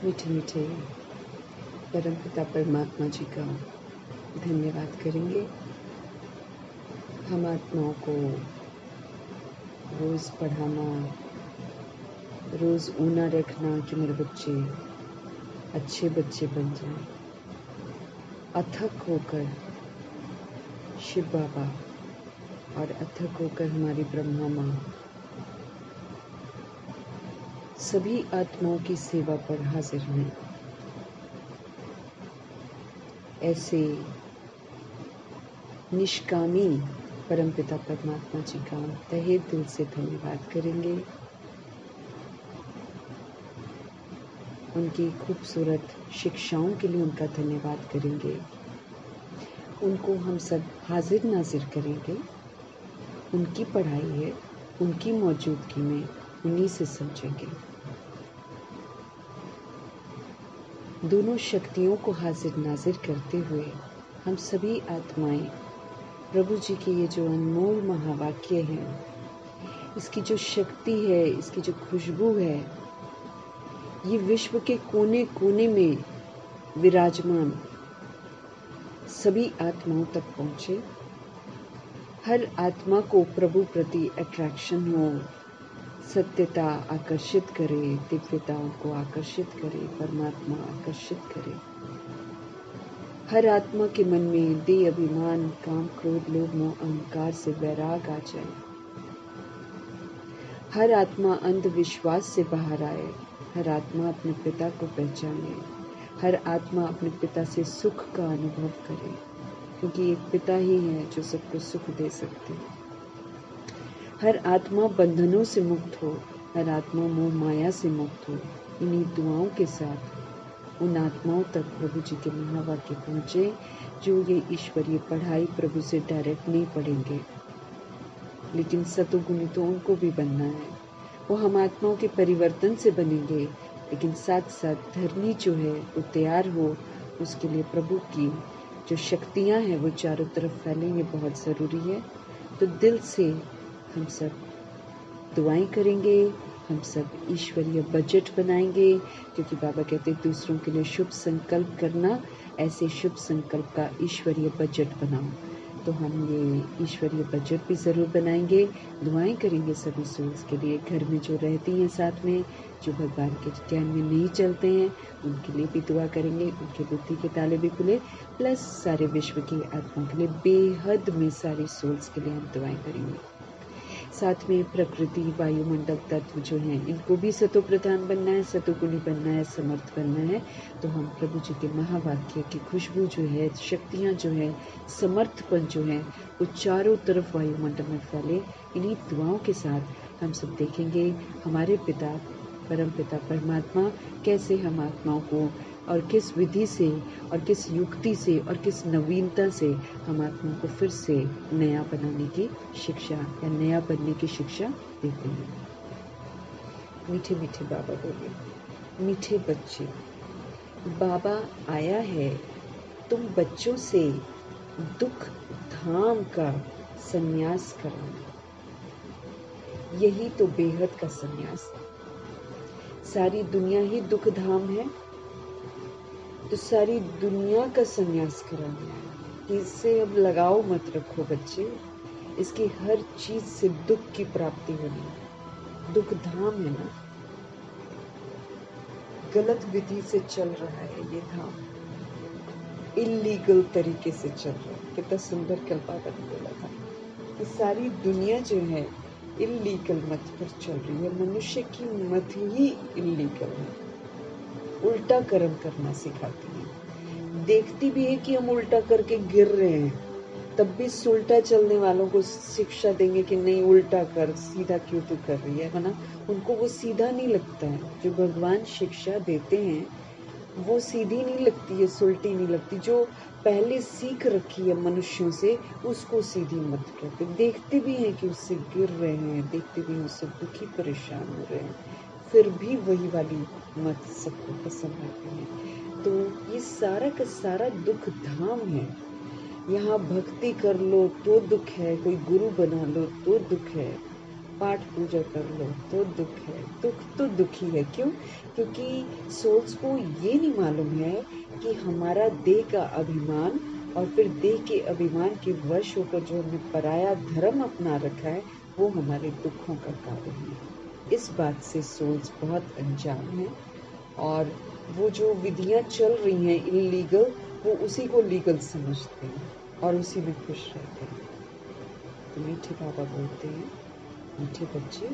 मीठे मीठे परमपिता परमात्मा जी का धन्यवाद करेंगे। हम आत्माओं को रोज़ पढ़ाना, रोज़ ऊना रखना कि मेरे बच्चे अच्छे बच्चे बन जाएं, अथक होकर शिव बाबा और अथक होकर हमारी ब्रह्मा माँ सभी आत्माओं की सेवा पर हाजिर हैं। ऐसे निष्कामी परमपिता परमात्मा जी का तहे दिल से धन्यवाद करेंगे। उनकी खूबसूरत शिक्षाओं के लिए उनका धन्यवाद करेंगे। उनको हम सब हाजिर नाजिर करेंगे। उनकी पढ़ाई है, उनकी मौजूदगी में उन्हीं से समझेंगे। दोनों शक्तियों को हाजिर नाजिर करते हुए हम सभी आत्माएं प्रभु जी के ये जो अनमोल महावाक्य है, इसकी जो शक्ति है, इसकी जो खुशबू है, ये विश्व के कोने कोने में विराजमान सभी आत्माओं तक पहुँचे। हर आत्मा को प्रभु प्रति अट्रैक्शन हो, सत्यता आकर्षित करे, दिव्यता को आकर्षित करे, परमात्मा आकर्षित करे। हर आत्मा के मन में देह अभिमान, काम, क्रोध, लोभ, मोह, अहंकार से वैराग आ जाए। हर आत्मा अंधविश्वास से बाहर आए। हर आत्मा अपने पिता को पहचाने। हर आत्मा अपने पिता से सुख का अनुभव करे, क्योंकि एक पिता ही है जो सबको सुख दे सकते हैं। हर आत्मा बंधनों से मुक्त हो, हर आत्मा मोह माया से मुक्त हो। इन्हीं दुआओं के साथ उन आत्माओं तक प्रभु जी के महावाक्य पहुँचे जो ये ईश्वरीय पढ़ाई प्रभु से डायरेक्ट नहीं पढ़ेंगे, लेकिन सतोगुणी तो उनको भी बनना है। वो हम आत्माओं के परिवर्तन से बनेंगे, लेकिन साथ साथ धरनी जो है वो तैयार हो, उसके लिए प्रभु की जो शक्तियाँ हैं वो चारों तरफ फैलें, ये बहुत ज़रूरी है। तो दिल से हम सब दुआएं करेंगे, हम सब ईश्वरीय बजट बनाएंगे, क्योंकि बाबा कहते हैं दूसरों के लिए शुभ संकल्प करना, ऐसे शुभ संकल्प का ईश्वरीय बजट बनाओ। तो हम ये ईश्वरीय बजट भी ज़रूर बनाएंगे। दुआएं करेंगे सभी सोल्स के लिए, घर में जो रहती हैं साथ में, जो भगवान के ज्ञान में नहीं चलते हैं, उनके लिए भी दुआ करेंगे, उनके बुद्धि के ताले भी खुले, प्लस सारे विश्व की आत्माओं के लिए, बेहद में सारी सोल्स के लिए हम दुआएं करेंगे। साथ में प्रकृति, वायुमंडल तत्व जो हैं, इनको भी सतो प्रधान बनना है, सतोगुणी बनना है, समर्थ बनना है। तो हम प्रभु जी के महावाक्य की खुशबू जो है, शक्तियाँ जो है, समर्थपन जो है, वो चारों तरफ वायुमंडल में फैले। इन्हीं दुआओं के साथ हम सब देखेंगे हमारे पिता परम पिता परमात्मा कैसे हम आत्माओं को और किस विधि से और किस युक्ति से और किस नवीनता से हम आत्माओं को फिर से नया बनाने की शिक्षा या नया बनने की शिक्षा देते हैं। मीठे मीठे बाबा बोले, मीठे बच्चे, बाबा आया है तुम बच्चों से दुख धाम का संन्यास कराना। यही तो बेहद का संन्यास है। सारी दुनिया ही दुख धाम है, तो सारी दुनिया का संन्यास कराना है। इससे अब लगाव मत रखो बच्चे, इसकी हर चीज से दुख की प्राप्ति होनी है। दुख धाम है ना, गलत विधि से चल रहा है ये धाम, इलीगल तरीके से चल रहा है। कितना सुंदर कल बाबा ने बोला था कि सारी दुनिया जो है इलीगल मत पर चल रही है। मनुष्य की मत ही इलीगल है, उल्टा कर्म करना सिखाती है। देखती भी है कि हम उल्टा करके गिर रहे हैं, तब भी उल्टा चलने वालों को शिक्षा देंगे कि नहीं उल्टा कर, सीधा क्यों तू कर रही है ना। उनको वो सीधा नहीं लगता है। जो भगवान शिक्षा देते हैं वो सीधी नहीं लगती है, सुलटी नहीं लगती। जो पहले सीख रखी है मनुष्यों से, उसको सीधी मत करते। देखते भी हैं कि उससे गिर रहे हैं, देखते भी हैं उससे दुखी परेशान हो रहे हैं, फिर भी वही वाली मत सबको पसंद आती है। तो ये सारा का सारा दुख धाम है। यहाँ भक्ति कर लो तो दुख है, कोई गुरु बना लो तो दुख है, पाठ पूजा कर लो तो दुख है, दुख तो दुखी है। क्यों? क्योंकि सोल्स को ये नहीं मालूम है कि हमारा देह का अभिमान और फिर देह के अभिमान के वश होकर जो हमने पराया धर्म अपना रखा है वो हमारे दुखों का कारण है। इस बात से सोल्स बहुत अनजान है और वो जो विधियां चल रही हैं इलीगल, वो उसी को लीगल समझते हैं और उसी में खुश रहते हैं। तो मीठे बाबा बोलते हैं, मीठे बच्चे,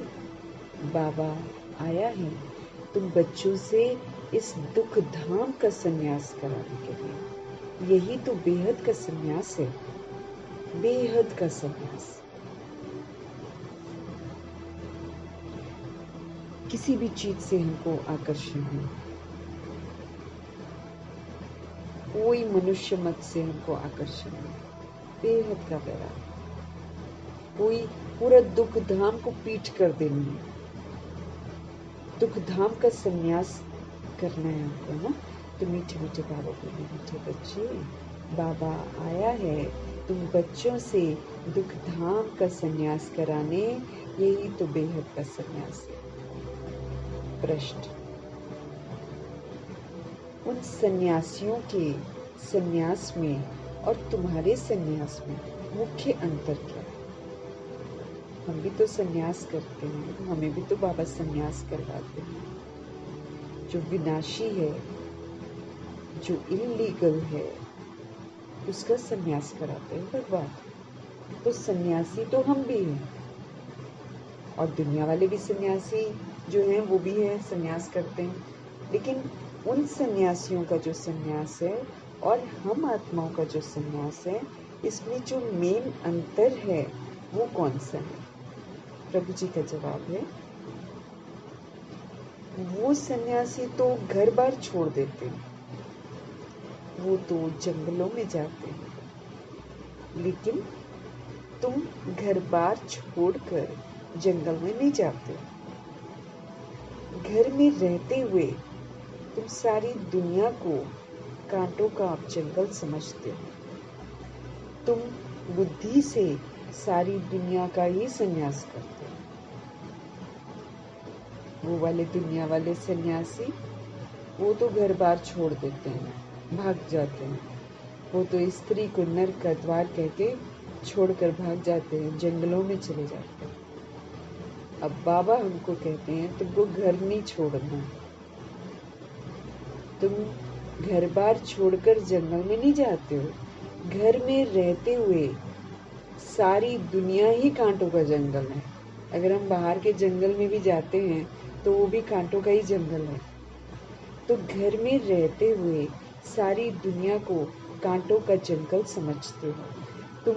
बाबा आया है तुम बच्चों से इस दुख धाम का संन्यास कराने के लिए। यही तो बेहद का संन्यास है, बेहद का संन्यास। किसी भी चीज से हमको आकर्षण है, कोई मनुष्य मत से हमको आकर्षण है, बेहद का वैराग। कोई पूरा दुख धाम को पीट कर देनी है, दुख धाम का संन्यास करना है हमको, ना। तो मीठे मीठे बाबा बोले, मीठे बच्चे, बाबा आया है तुम बच्चों से दुख धाम का संन्यास कराने, यही तो बेहद का संन्यास है। प्रश्न, उन सन्यासियों के सन्यास में और तुम्हारे सन्यास में मुख्य अंतर क्या है? हम भी तो सन्यास करते हैं, हमें भी तो बाबा सन्यास करवाते हैं। जो विनाशी है, जो इल्लीगल है, उसका सन्यास कराते हैं भगवान। तो सन्यासी तो हम भी हैं और दुनिया वाले भी सन्यासी जो हैं वो भी हैं, सन्यास करते हैं। लेकिन उन सन्यासियों का जो सन्यास है और हम आत्माओं का जो सन्यास है, इसमें जो मेन अंतर है वो कौन सा है? प्रभु जी का जवाब है, वो सन्यासी तो घर बार छोड़ देते हैं, वो तो जंगलों में जाते हैं। लेकिन तुम घर बार छोड़कर जंगल में नहीं जाते। घर में रहते हुए तुम सारी दुनिया को कांटों का आप जंगल समझते हो। तुम बुद्धि से सारी दुनिया का ही संन्यास करते हो। वो वाले दुनिया वाले सन्यासी, वो तो घर बार छोड़ देते हैं, भाग जाते हैं। वो तो स्त्री को नर का द्वार कह के छोड़कर भाग जाते हैं, जंगलों में चले जाते हैं। अब बाबा हमको कहते हैं तुमको घर नहीं छोड़ना, तुम घर बार छोड़कर जंगल में नहीं जाते हो। घर में रहते हुए सारी दुनिया ही कांटों का जंगल है। अगर हम बाहर के जंगल में भी जाते हैं तो वो भी कांटों का ही जंगल है। तो घर में रहते हुए सारी दुनिया को कांटों का जंगल समझते हो। तुम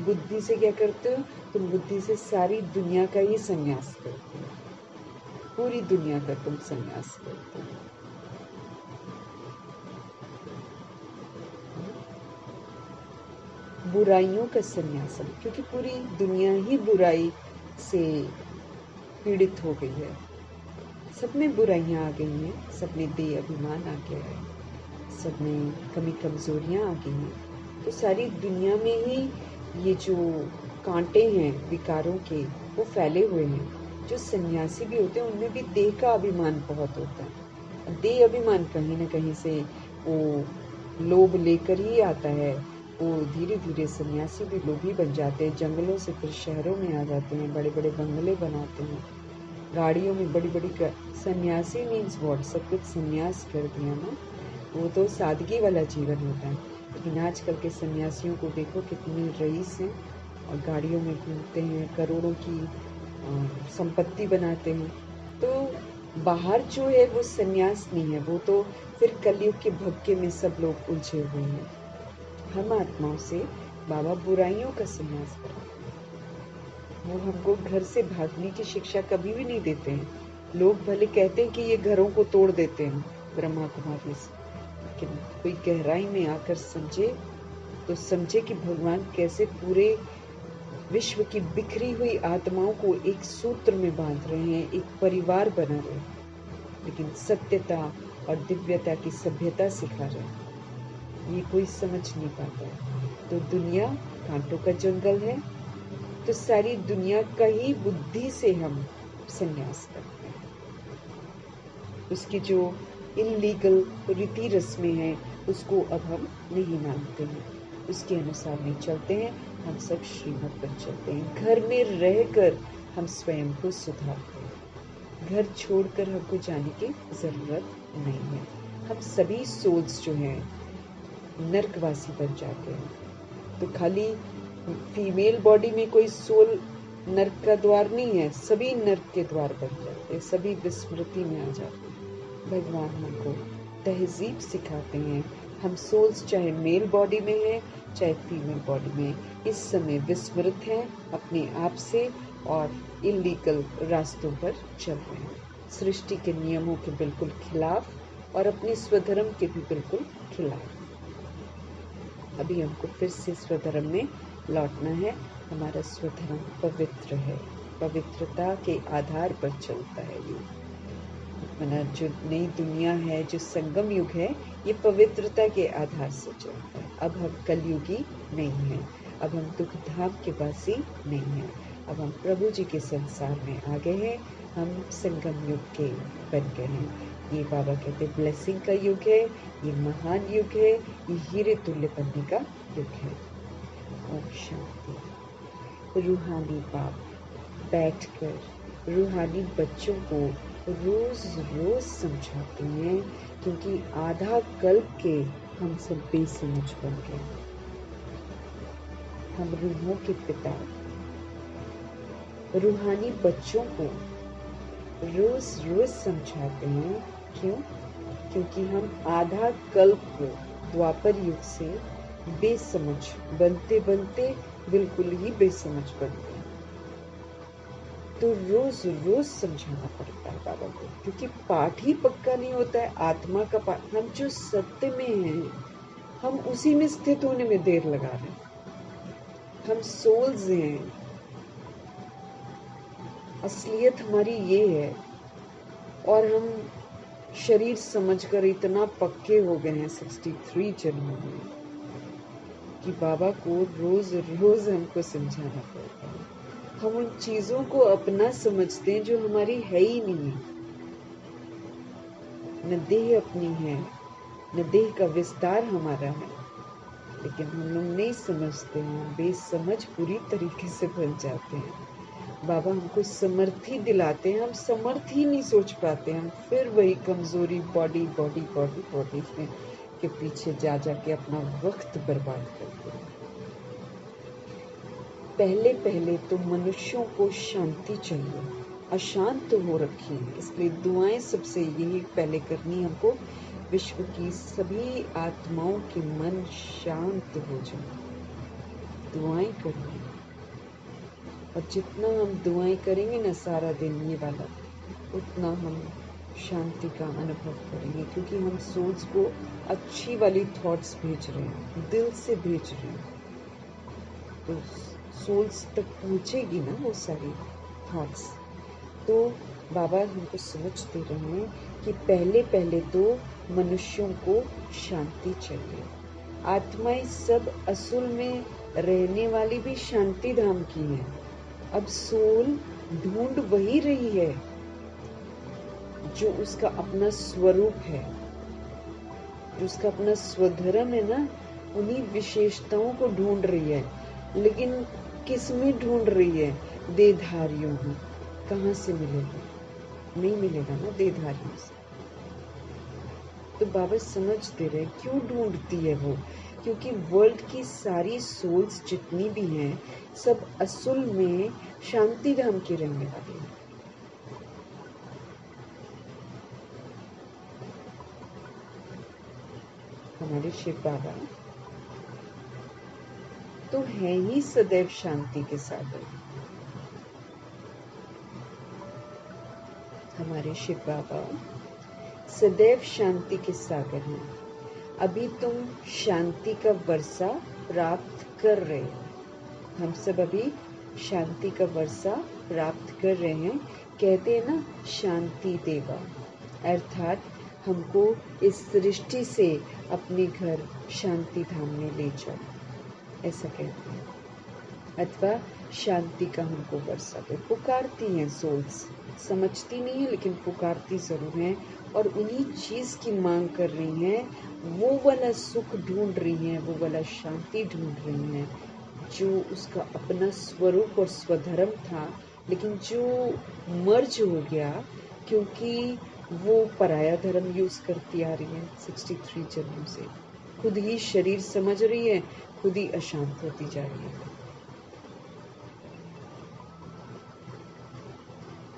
बुद्धि से क्या करते हो? तुम बुद्धि से सारी दुनिया का ही संन्यास करते हो, पूरी दुनिया का तुम संन्यास करते हो। बुराइयों का संन्यास, क्योंकि पूरी दुनिया ही बुराई से पीड़ित हो गई है। सब में बुराइयां आ गई हैं, सब में देह अभिमान आ गया है, सब में कमी कमजोरियां आ गई हैं। तो सारी दुनिया में ही ये जो कांटे हैं विकारों के, वो फैले हुए हैं। जो सन्यासी भी होते हैं उनमें भी देह का अभिमान बहुत होता है। देह अभिमान कहीं ना कहीं से वो लोभ लेकर ही आता है। वो धीरे धीरे सन्यासी भी लोभी बन जाते हैं, जंगलों से फिर शहरों में आ जाते हैं, बड़े बड़े बंगले बनाते हैं, गाड़ियों में बड़ी बड़ी सन्यासी मीन्स व्हाट, सब कुछ सन्यास कर दिया ना। वो तो सादगी वाला जीवन होता है। लेकिन आजकल के सन्यासियों को देखो कितनी रईस हैं और गाड़ियों में घूमते हैं, करोड़ों की संपत्ति बनाते हैं। तो बाहर जो है वो सन्यास नहीं है, वो तो फिर कलयुग के भक्के में सब लोग उलझे हुए हैं। हम आत्माओं से बाबा बुराइयों का संन्यास कराते हैं। वो हमको घर से भागने की शिक्षा कभी भी नहीं देते हैं। लोग भले कहते हैं कि ये घरों को तोड़ देते हैं ब्रह्मा कुमारी से, लेकिन कोई गहराई में आकर समझे तो समझे कि भगवान कैसे पूरे विश्व की बिखरी हुई आत्माओं को एक सूत्र में बांध रहे हैं, एक परिवार बना रहे हैं, लेकिन सत्यता और दिव्यता की सभ्यता सिखा रहे हैं। ये कोई समझ नहीं पाता है। तो दुनिया कांटों का जंगल है, तो सारी दुनिया का ही बुद्धि से हम संन्यास करते हैं। उसकी जो इल्लीगल रीति रस्में हैं उसको अब हम नहीं मानते हैं, उसके अनुसार नहीं चलते हैं, हम सब श्रीमत पर चलते हैं। घर में रहकर हम स्वयं को सुधारते हैं, घर छोड़कर हमको जाने की जरूरत नहीं है। हम सभी सोल्स जो हैं नरकवासी बन जाते हैं। तो खाली फीमेल बॉडी में कोई सोल नर्क का द्वार नहीं है, सभी नर्क के द्वार बन जाते हैं, सभी विस्मृति में आ जाते हैं। भगवान हमको तहजीब सिखाते हैं। हम सोल्स चाहे मेल बॉडी में हैं चाहे फीमेल बॉडी में इस समय विस्मृत हैं अपने आप से और इल्लीगल रास्तों पर चल रहे हैं, सृष्टि के नियमों के बिल्कुल खिलाफ और अपने स्वधर्म के भी बिल्कुल खिलाफ। अभी हमको फिर से स्वधर्म में लौटना है। हमारा स्वधर्म पवित्र है, पवित्रता के आधार पर चलता है ये। माना जो नई दुनिया है, जो संगम युग है, ये पवित्रता के आधार से चलता है। अब हम कलयुगी नहीं हैं, अब हम दुख धाम के वासी नहीं हैं, अब हम प्रभु जी के संसार में आ गए हैं, हम संगम युग के बन गए हैं। ये बाबा कहते ब्लेसिंग का युग है, ये महान युग है, ये हीरे तुल्य बनने का युग है। ओम शांति। रूहानी बाप बैठकर रूहानी बच्चों को रोज रोज समझाते हैं, क्योंकि आधा कल्प के हम सब बेसमझ बन गए। हम रूहों के पिता रूहानी बच्चों को रोज रोज समझाते हैं। क्यों? क्योंकि हम आधा कल्प को द्वापर युग से बेसमझ बनते बनते बिल्कुल ही बेसमझ बन गए। तो रोज रोज समझाना पड़ता है बाबा को, क्योंकि पाठ ही पक्का नहीं होता है। आत्मा का पाठ, हम जो सत्य में हैं हम उसी में स्थित होने में देर लगा रहे हैं। हम सोल्स हैं, असलियत हमारी ये है, और हम शरीर समझकर इतना पक्के हो गए हैं 63 जन्मों में कि बाबा को रोज रोज हमको समझाना पड़ता है। हम उन चीजों को अपना समझते हैं जो हमारी है ही नहीं। न देह अपनी है, न देह का विस्तार हमारा है, लेकिन हम लोग नहीं समझते हैं, बेसमझ पूरी तरीके से बन जाते हैं। बाबा हमको समर्थी दिलाते हैं, हम समर्थ ही नहीं सोच पाते, हम फिर वही कमजोरी बॉडी बॉडी बॉडी बॉडी के पीछे जा जाके अपना वक्त बर्बाद करते हैं। पहले पहले तो मनुष्यों को शांति चाहिए, अशांत हो रखी है, इसलिए दुआएं सबसे यही पहले करनी हमको, विश्व की सभी आत्माओं के मन शांत हो जाए, दुआएं करनी। और जितना हम दुआएं करेंगे ना सारा दिन ये वाला, उतना हम शांति का अनुभव करेंगे, क्योंकि हम सोल्स को अच्छी वाली थॉट्स भेज रहे हैं, दिल से भेज रहे हैं, तो सोल्स तक पहुंचेगी ना वो सारी थॉट्स। तो बाबा हमको समझ दे रहे हैं कि पहले पहले तो मनुष्यों को शांति चाहिए। आत्माएं सब असुल में रहने वाली भी शांति धाम की हैं। अब सोल ढूंढ वही रही है जो उसका अपना स्वरूप है, जो उसका अपना स्वधर्म है ना, उन्हीं विशेषताओं को ढूंढ रही है। लेकिन किस में ढूंढ रही है? देहधारियों में। कहाँ से मिलेगा? नहीं मिलेगा ना देहधारियों से। तो बाबा समझ दे रहे क्यों ढूंढती है वो, क्योंकि वर्ल्ड की सारी सोल्स जितनी भी हैं सब असुल में शांति धाम की रहने वाली है। हमारे शिव बाबा तो है ही सदैव शांति के सागर। हमारे शिव बाबा सदैव शांति के सागर हैं। अभी तुम शांति का वर्षा प्राप्त कर रहे हो। हम सब अभी शांति का वर्षा प्राप्त कर रहे हैं। कहते हैं ना शांति देवा, अर्थात हमको इस सृष्टि से अपने घर शांति धाम में ले जाओ, ऐसा कहते हैं। अथवा शांति का हमको वर्षा दो। पुकारती हैं सोल्स, समझती नहीं है लेकिन पुकारती जरूर हैं, और उन्हीं चीज की मांग कर रही हैं, वो वाला सुख ढूंढ रही हैं, वो वाला शांति ढूंढ रही हैं जो उसका अपना स्वरूप और स्वधर्म था, लेकिन जो मर्ज हो गया क्योंकि वो पराया धर्म यूज करती आ रही है 63 जन्मों से। खुद ही शरीर समझ रही है, खुद ही अशांत होती जा रही है।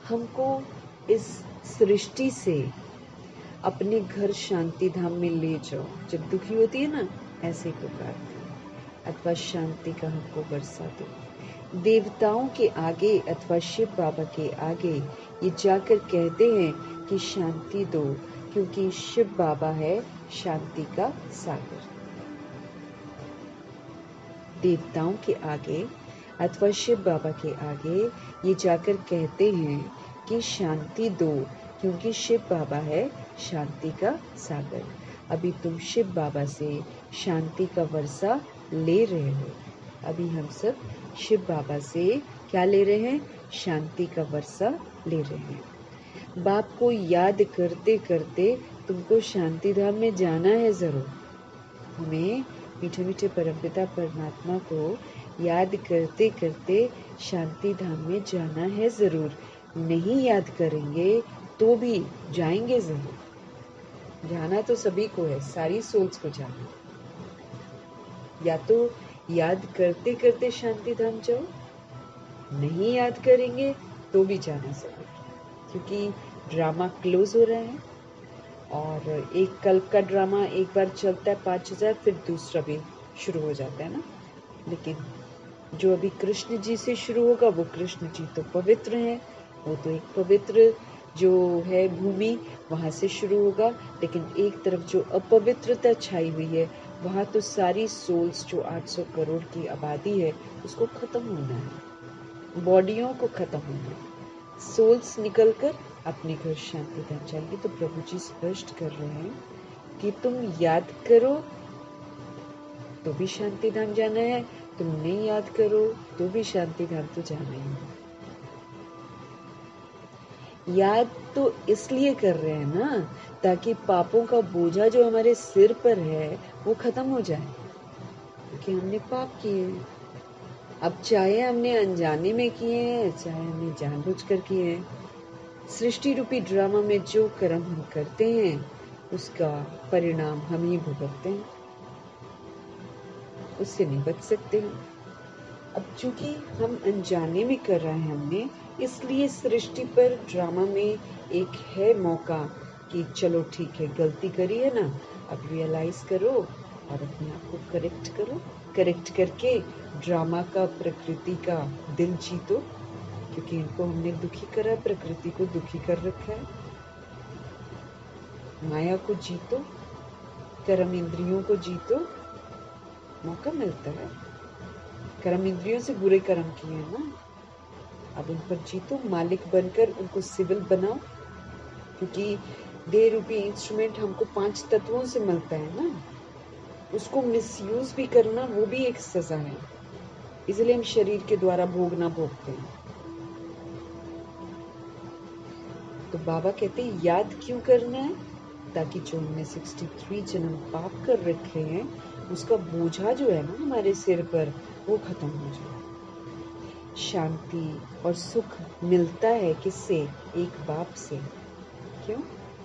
हमको इस सृष्टि से अपने घर शांति धाम में ले जाओ। जब दुखी होती है ना, ऐसे पुकारती है, अथवा शांति का हमको बरसा दो। देवताओं के आगे अथवा शिव बाबा के आगे ये जाकर कहते हैं कि शांति दो, क्योंकि शिव बाबा है शांति का सागर। देवताओं के आगे अथवा शिव बाबा के आगे ये जाकर कहते हैं कि शांति दो, क्योंकि शिव बाबा है शांति का सागर। अभी तुम शिव बाबा से शांति का वर्षा ले रहे हो। अभी हम सब शिव बाबा से क्या ले रहे हैं? शांति का वर्षा ले रहे हैं। बाप को याद करते करते तुमको शांति धाम में जाना है जरूर। हमें मीठे मीठे परमपिता परमात्मा को याद करते करते शांति धाम में जाना है जरूर। नहीं याद करेंगे तो भी जाएंगे जरूर। जाना तो सभी को है, सारी सोल्स को जाना। या तो याद करते करते शांति धाम जाओ, नहीं याद करेंगे तो भी जाना जरूर, क्योंकि ड्रामा क्लोज हो रहा है। और एक कल्प का ड्रामा एक बार चलता है 5000, फिर दूसरा भी शुरू हो जाता है ना। लेकिन जो अभी कृष्ण जी से शुरू होगा, वो कृष्ण जी तो पवित्र हैं, वो तो एक पवित्र जो है भूमि, वहां से शुरू होगा। लेकिन एक तरफ जो अपवित्रता छाई हुई है, वहां तो सारी सोल्स जो 800 करोड़ की आबादी है, उसको खत्म होना है, बॉडियों को खत्म होना है। सोल्स निकलकर अपने घर शांति धाम जाएंगे। तो प्रभु जी स्पष्ट कर रहे हैं कि तुम याद करो तो भी शांति धाम जाना है, तुम नहीं याद करो तो भी शांति धाम तो जाना ही है। याद तो इसलिए कर रहे हैं ना, ताकि पापों का बोझा जो हमारे सिर पर है वो खत्म हो जाए, क्योंकि हमने पाप किए हैं। अब चाहे हमने अनजाने में किए हैं, चाहे हमने जानबूझकर किए हैं, सृष्टि रूपी ड्रामा में जो कर्म हम करते हैं उसका परिणाम हम ही भुगतते हैं, उससे नहीं बच सकते हैं। अब चूंकि हम अनजाने में कर रहे हैं हमने, इसलिए सृष्टि पर ड्रामा में एक है मौका कि चलो ठीक है, गलती करी है ना, अब रियलाइज करो और अपने आप को करेक्ट करो। करेक्ट करके ड्रामा का, प्रकृति का दिल जीतो, क्योंकि इनको हमने दुखी करा, प्रकृति को दुखी कर रखा है। माया को जीतो, कर्म इंद्रियों को जीतो, मौका मिलता है। कर्म इंद्रियों से बुरे कर्म किए हैं ना, अब उन पर जीतो, मालिक बनकर उनको सिविल बनाओ, क्योंकि देह रूपी इंस्ट्रूमेंट हमको 5 तत्वों से मिलता है ना, उसको मिसयूज भी करना वो भी एक सजा है। इसलिए हम शरीर के द्वारा भोगना भोगते हैं। तो बाबा कहते हैं याद क्यों करना है? ताकि जो हमने 63 जन्म पाप कर रखे हैं, उसका बोझा जो है ना हमारे सिर पर, वो खत्म हो जाए। शांति और सुख मिलता है किससे? एक बाप से। क्यों?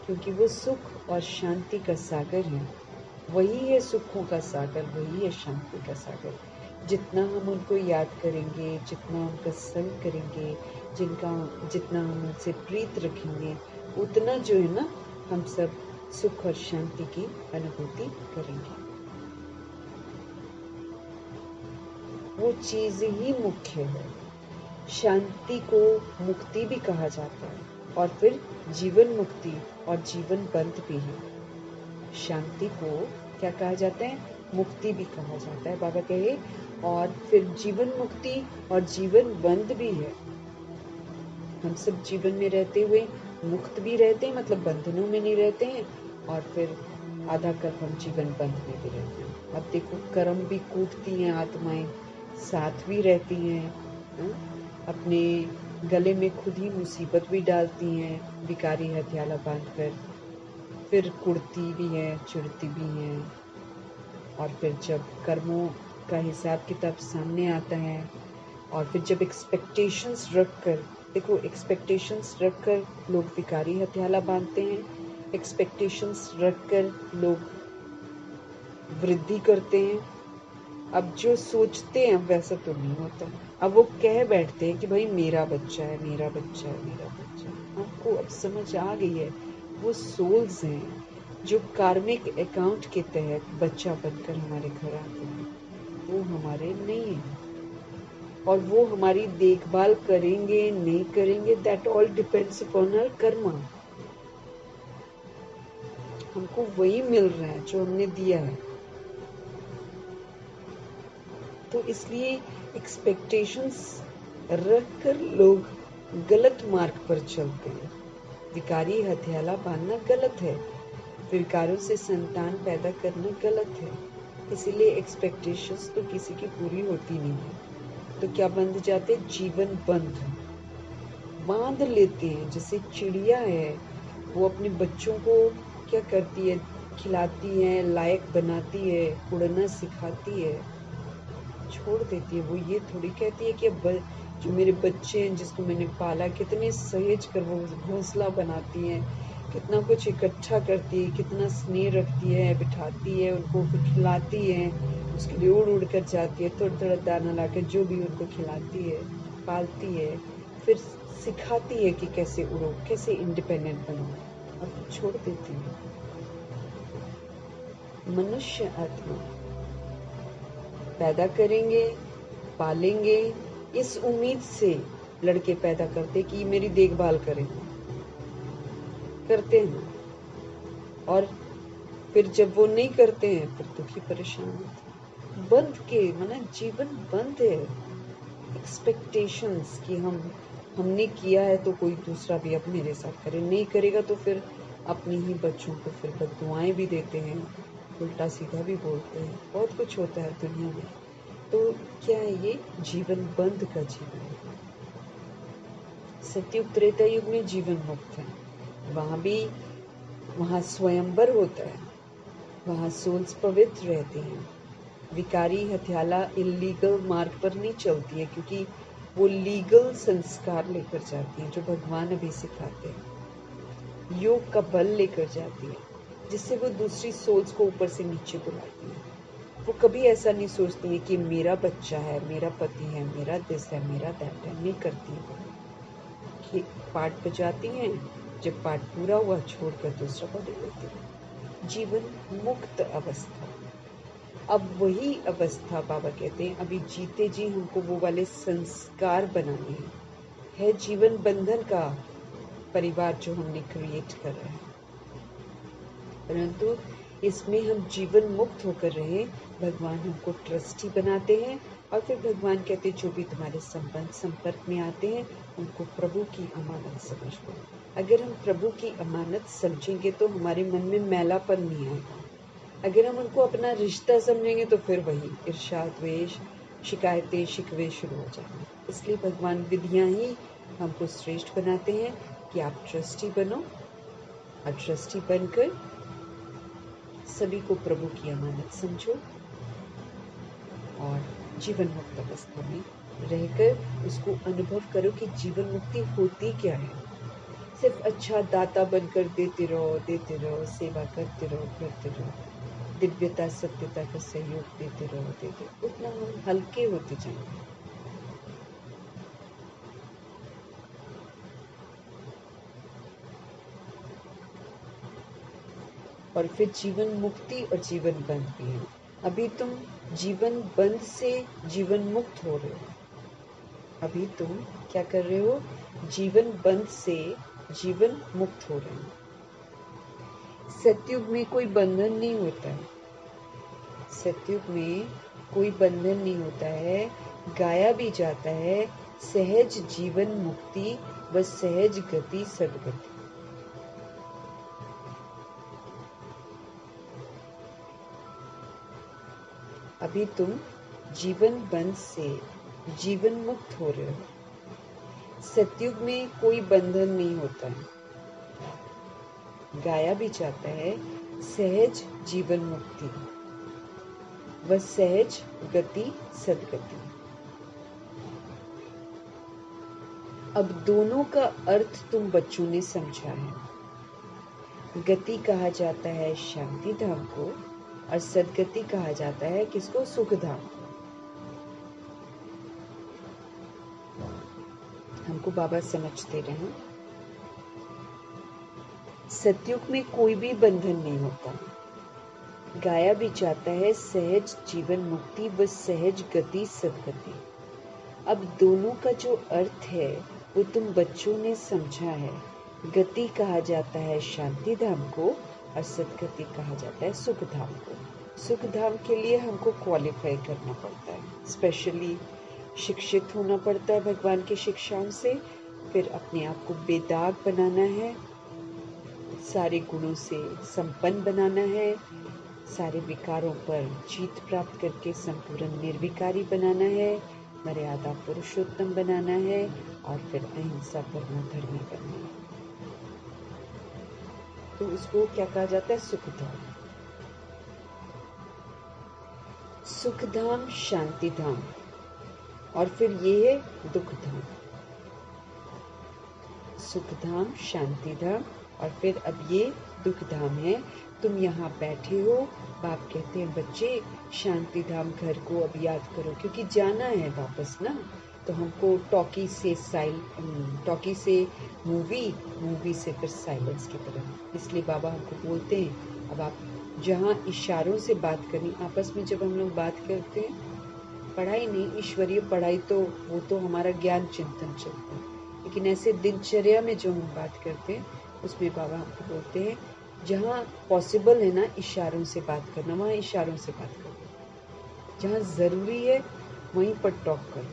क्योंकि वो सुख और शांति का सागर है। वही है सुखों का सागर, वही है शांति का सागर। जितना हम उनको याद करेंगे, जितना उनका संग करेंगे, जितना हम उनसे प्रीत रखेंगे, उतना जो है ना हम सब सुख और शांति की अनुभूति करेंगे। वो चीज ही मुख्य है। शांति को मुक्ति भी कहा जाता है, और फिर जीवन मुक्ति और जीवन बंध भी है। शांति को क्या कहा जाता है? मुक्ति भी कहा जाता है, बाबा कहे। और फिर जीवन मुक्ति और जीवन बंध भी है। हम सब जीवन में रहते हुए मुक्त भी रहते हैं, मतलब बंधनों में नहीं रहते हैं, और फिर आधा कल्प हम जीवन बंध में भी रहते हैं। अब देखो, कर्म भी कूटती हैं आत्माएं, साथ भी रहती हैं, हाँ? अपने गले में खुद ही मुसीबत भी डालती हैं भिखारी हथियाला बांधकर, फिर कुड़ती भी है, चिढ़ती भी हैं, और फिर जब कर्मों का हिसाब किताब सामने आता है, और फिर जब एक्सपेक्टेशंस रख कर, देखो एक्सपेक्टेशंस रख कर लोग भिखारी हथियाला बांधते हैं, एक्सपेक्टेशंस रख कर लोग वृद्धि करते हैं। अब जो सोचते हैं वैसा तो नहीं होता। अब वो कह बैठते हैं कि भाई मेरा बच्चा है, मेरा बच्चा है, मेरा बच्चा है। आपको अब समझ आ गई है, वो सोल्स हैं जो कार्मिक अकाउंट के तहत बच्चा बनकर हमारे घर आते हैं, वो हमारे नहीं है। और वो हमारी देखभाल करेंगे नहीं करेंगे, that all depends upon our karma. हमको वही मिल रहा है जो हमने दिया है। तो इसलिए एक्सपेक्टेशंस रखकर लोग गलत मार्ग पर चलते हैं। विकारी हथियाला बांधना गलत है, विकारों से संतान पैदा करना गलत है। इसीलिए एक्सपेक्टेशंस तो किसी की पूरी होती नहीं है, तो क्या बंध जाते, जीवन बंध बांध लेते हैं। जैसे चिड़िया है, वो अपने बच्चों को क्या करती है, खिलाती है, लायक बनाती है, उड़ना सिखाती है, छोड़ देती है। वो ये थोड़ी कहती है कि अब जो मेरे बच्चे हैं जिसको मैंने पाला, कितने सहेज कर वो घोंसला बनाती है, कितना कुछ इकट्ठा करती है, कितना स्नेह रखती है, बिठाती है उनको, फिर खिलाती है, उसके लिए उड़ उड़ कर जाती है, थोड़ा थोड़ा दाना लाकर जो भी उनको खिलाती है, पालती है, फिर सिखाती है कि कैसे उड़ो, कैसे इंडिपेंडेंट बनो, और छोड़ देती है। मनुष्य आत्मा पैदा करेंगे, पालेंगे, इस उम्मीद से लड़के पैदा करते कि मेरी देखभाल करेंगे, करते हैं, और फिर जब वो नहीं करते हैं फिर दुखी परेशान होते हैं। बंद के माना जीवन बंद है। एक्सपेक्टेशंस कि हमने किया है तो कोई दूसरा भी अब मेरे साथ करे, नहीं करेगा तो फिर अपने ही बच्चों को फिर बददुआएं भी देते हैं, उल्टा सीधा भी बोलते हैं, बहुत कुछ होता है दुनिया में। तो क्या है ये जीवन बंद का जीवन है। सतयुग त्रेता युग में जीवन मुक्त है, वहां स्वयंवर होता है, वहां सोल्स पवित्र रहती हैं। विकारी हथियाला इलीगल मार्ग पर नहीं चलती है, क्योंकि वो लीगल संस्कार लेकर जाती हैं जो भगवान अभी सिखाते हैं। योग का बल लेकर जाती है, जिससे वो दूसरी सोल्स को ऊपर से नीचे बुलाती है। वो कभी ऐसा नहीं सोचती है कि मेरा बच्चा है, मेरा पति है, मेरा दिस है, मेरा दैट है, नहीं करती है। वो पाठ बजाती हैं, जब पाठ पूरा हुआ छोड़कर दूसरा बॉडी लेती है। जीवन मुक्त अवस्था। अब वही अवस्था बाबा कहते हैं अभी जीते जी हमको वो वाले संस्कार बनाने हैं। है जीवन बंधन का परिवार जो हमने क्रिएट कर रहे हैं, परंतु इसमें हम जीवन मुक्त होकर रहे। भगवान हमको ट्रस्टी बनाते हैं, और फिर भगवान कहते हैं जो भी तुम्हारे संपर्क में आते हैं उनको प्रभु की अमानत समझ लो। अगर हम प्रभु की अमानत समझेंगे तो हमारे मन में मैलापन नहीं आएगा। अगर हम उनको अपना रिश्ता समझेंगे तो फिर वही ईर्ष्या, द्वेष, शिकायतें, शिकवे शुरू हो जाएंगे। इसलिए भगवान विधियां ही हमको श्रेष्ठ बनाते हैं कि आप ट्रस्टी बनो, और ट्रस्टी बनकर सभी को प्रभु की अमानत समझो, और जीवन मुक्त अवस्था में रहकर उसको अनुभव करो कि जीवन मुक्ति होती क्या है। सिर्फ अच्छा दाता बनकर देते रहो, सेवा करते रहो, दिव्यता सत्यता का सहयोग देते रहो, उतना हम हल्के होते जाएंगे। और फिर जीवन मुक्ति और जीवन बंध भी है। अभी तुम जीवन बंध से जीवन मुक्त हो रहे हो। अभी तुम क्या कर रहे हो, जीवन बंध से जीवन मुक्त हो रहे हो। सतयुग में कोई बंधन नहीं होता है, सतयुग में कोई बंधन नहीं होता है, गाया भी जाता है सहज जीवन मुक्ति व सहज गति सदगति। अभी तुम जीवन बंध से जीवन मुक्त हो रहे हो। सतयुग में कोई बंधन नहीं होता है। गाया भी चाहता है सहज जीवन मुक्ति व सहज गति सदगति। अब दोनों का अर्थ तुम बच्चों ने समझा है। गति कहा जाता है शांति धाम को और सदगति कहा जाता है किसको? सुख धाम। हमको बाबा समझते रहे। सतयुग में कोई भी बंधन नहीं होता। गाया भी चाहता है सहज जीवन मुक्ति व सहज गति सदगति। अब दोनों का जो अर्थ है वो तुम बच्चों ने समझा है। गति कहा जाता है शांति धाम को और सदगति कहा जाता है सुख धाम को। सुख धाम के लिए हमको क्वालिफाई करना पड़ता है, स्पेशली शिक्षित होना पड़ता है भगवान की शिक्षाओं से। फिर अपने आप को बेदाग बनाना है, सारे गुणों से संपन्न बनाना है, सारे विकारों पर जीत प्राप्त करके संपूर्ण निर्विकारी बनाना है, मर्यादा पुरुषोत्तम बनाना है और फिर अहिंसा परमो धर्मी बनना है। तो उसको क्या कहा जाता है? सुखधाम। सुखधाम, शांति धाम और फिर ये है दुख धाम। सुखधाम, शांति धाम और फिर अब ये दुख धाम है। तुम यहाँ बैठे हो, बाप कहते हैं बच्चे शांति धाम घर को अब याद करो, क्योंकि जाना है वापस ना। तो हमको टॉकी से मूवी से फिर साइलेंस की तरफ। इसलिए बाबा हमको बोलते हैं अब आप जहाँ इशारों से बात करनी, आपस में जब हम लोग बात करते हैं, पढ़ाई नहीं, ईश्वरीय पढ़ाई तो वो तो हमारा ज्ञान चिंतन चलता है, लेकिन ऐसे दिनचर्या में जो हम बात करते हैं उसमें बाबा हमको बोलते हैं जहाँ पॉसिबल है ना इशारों से बात करना, वहाँ इशारों से बात करो। जहाँ ज़रूरी है वहीं पर टॉक करो,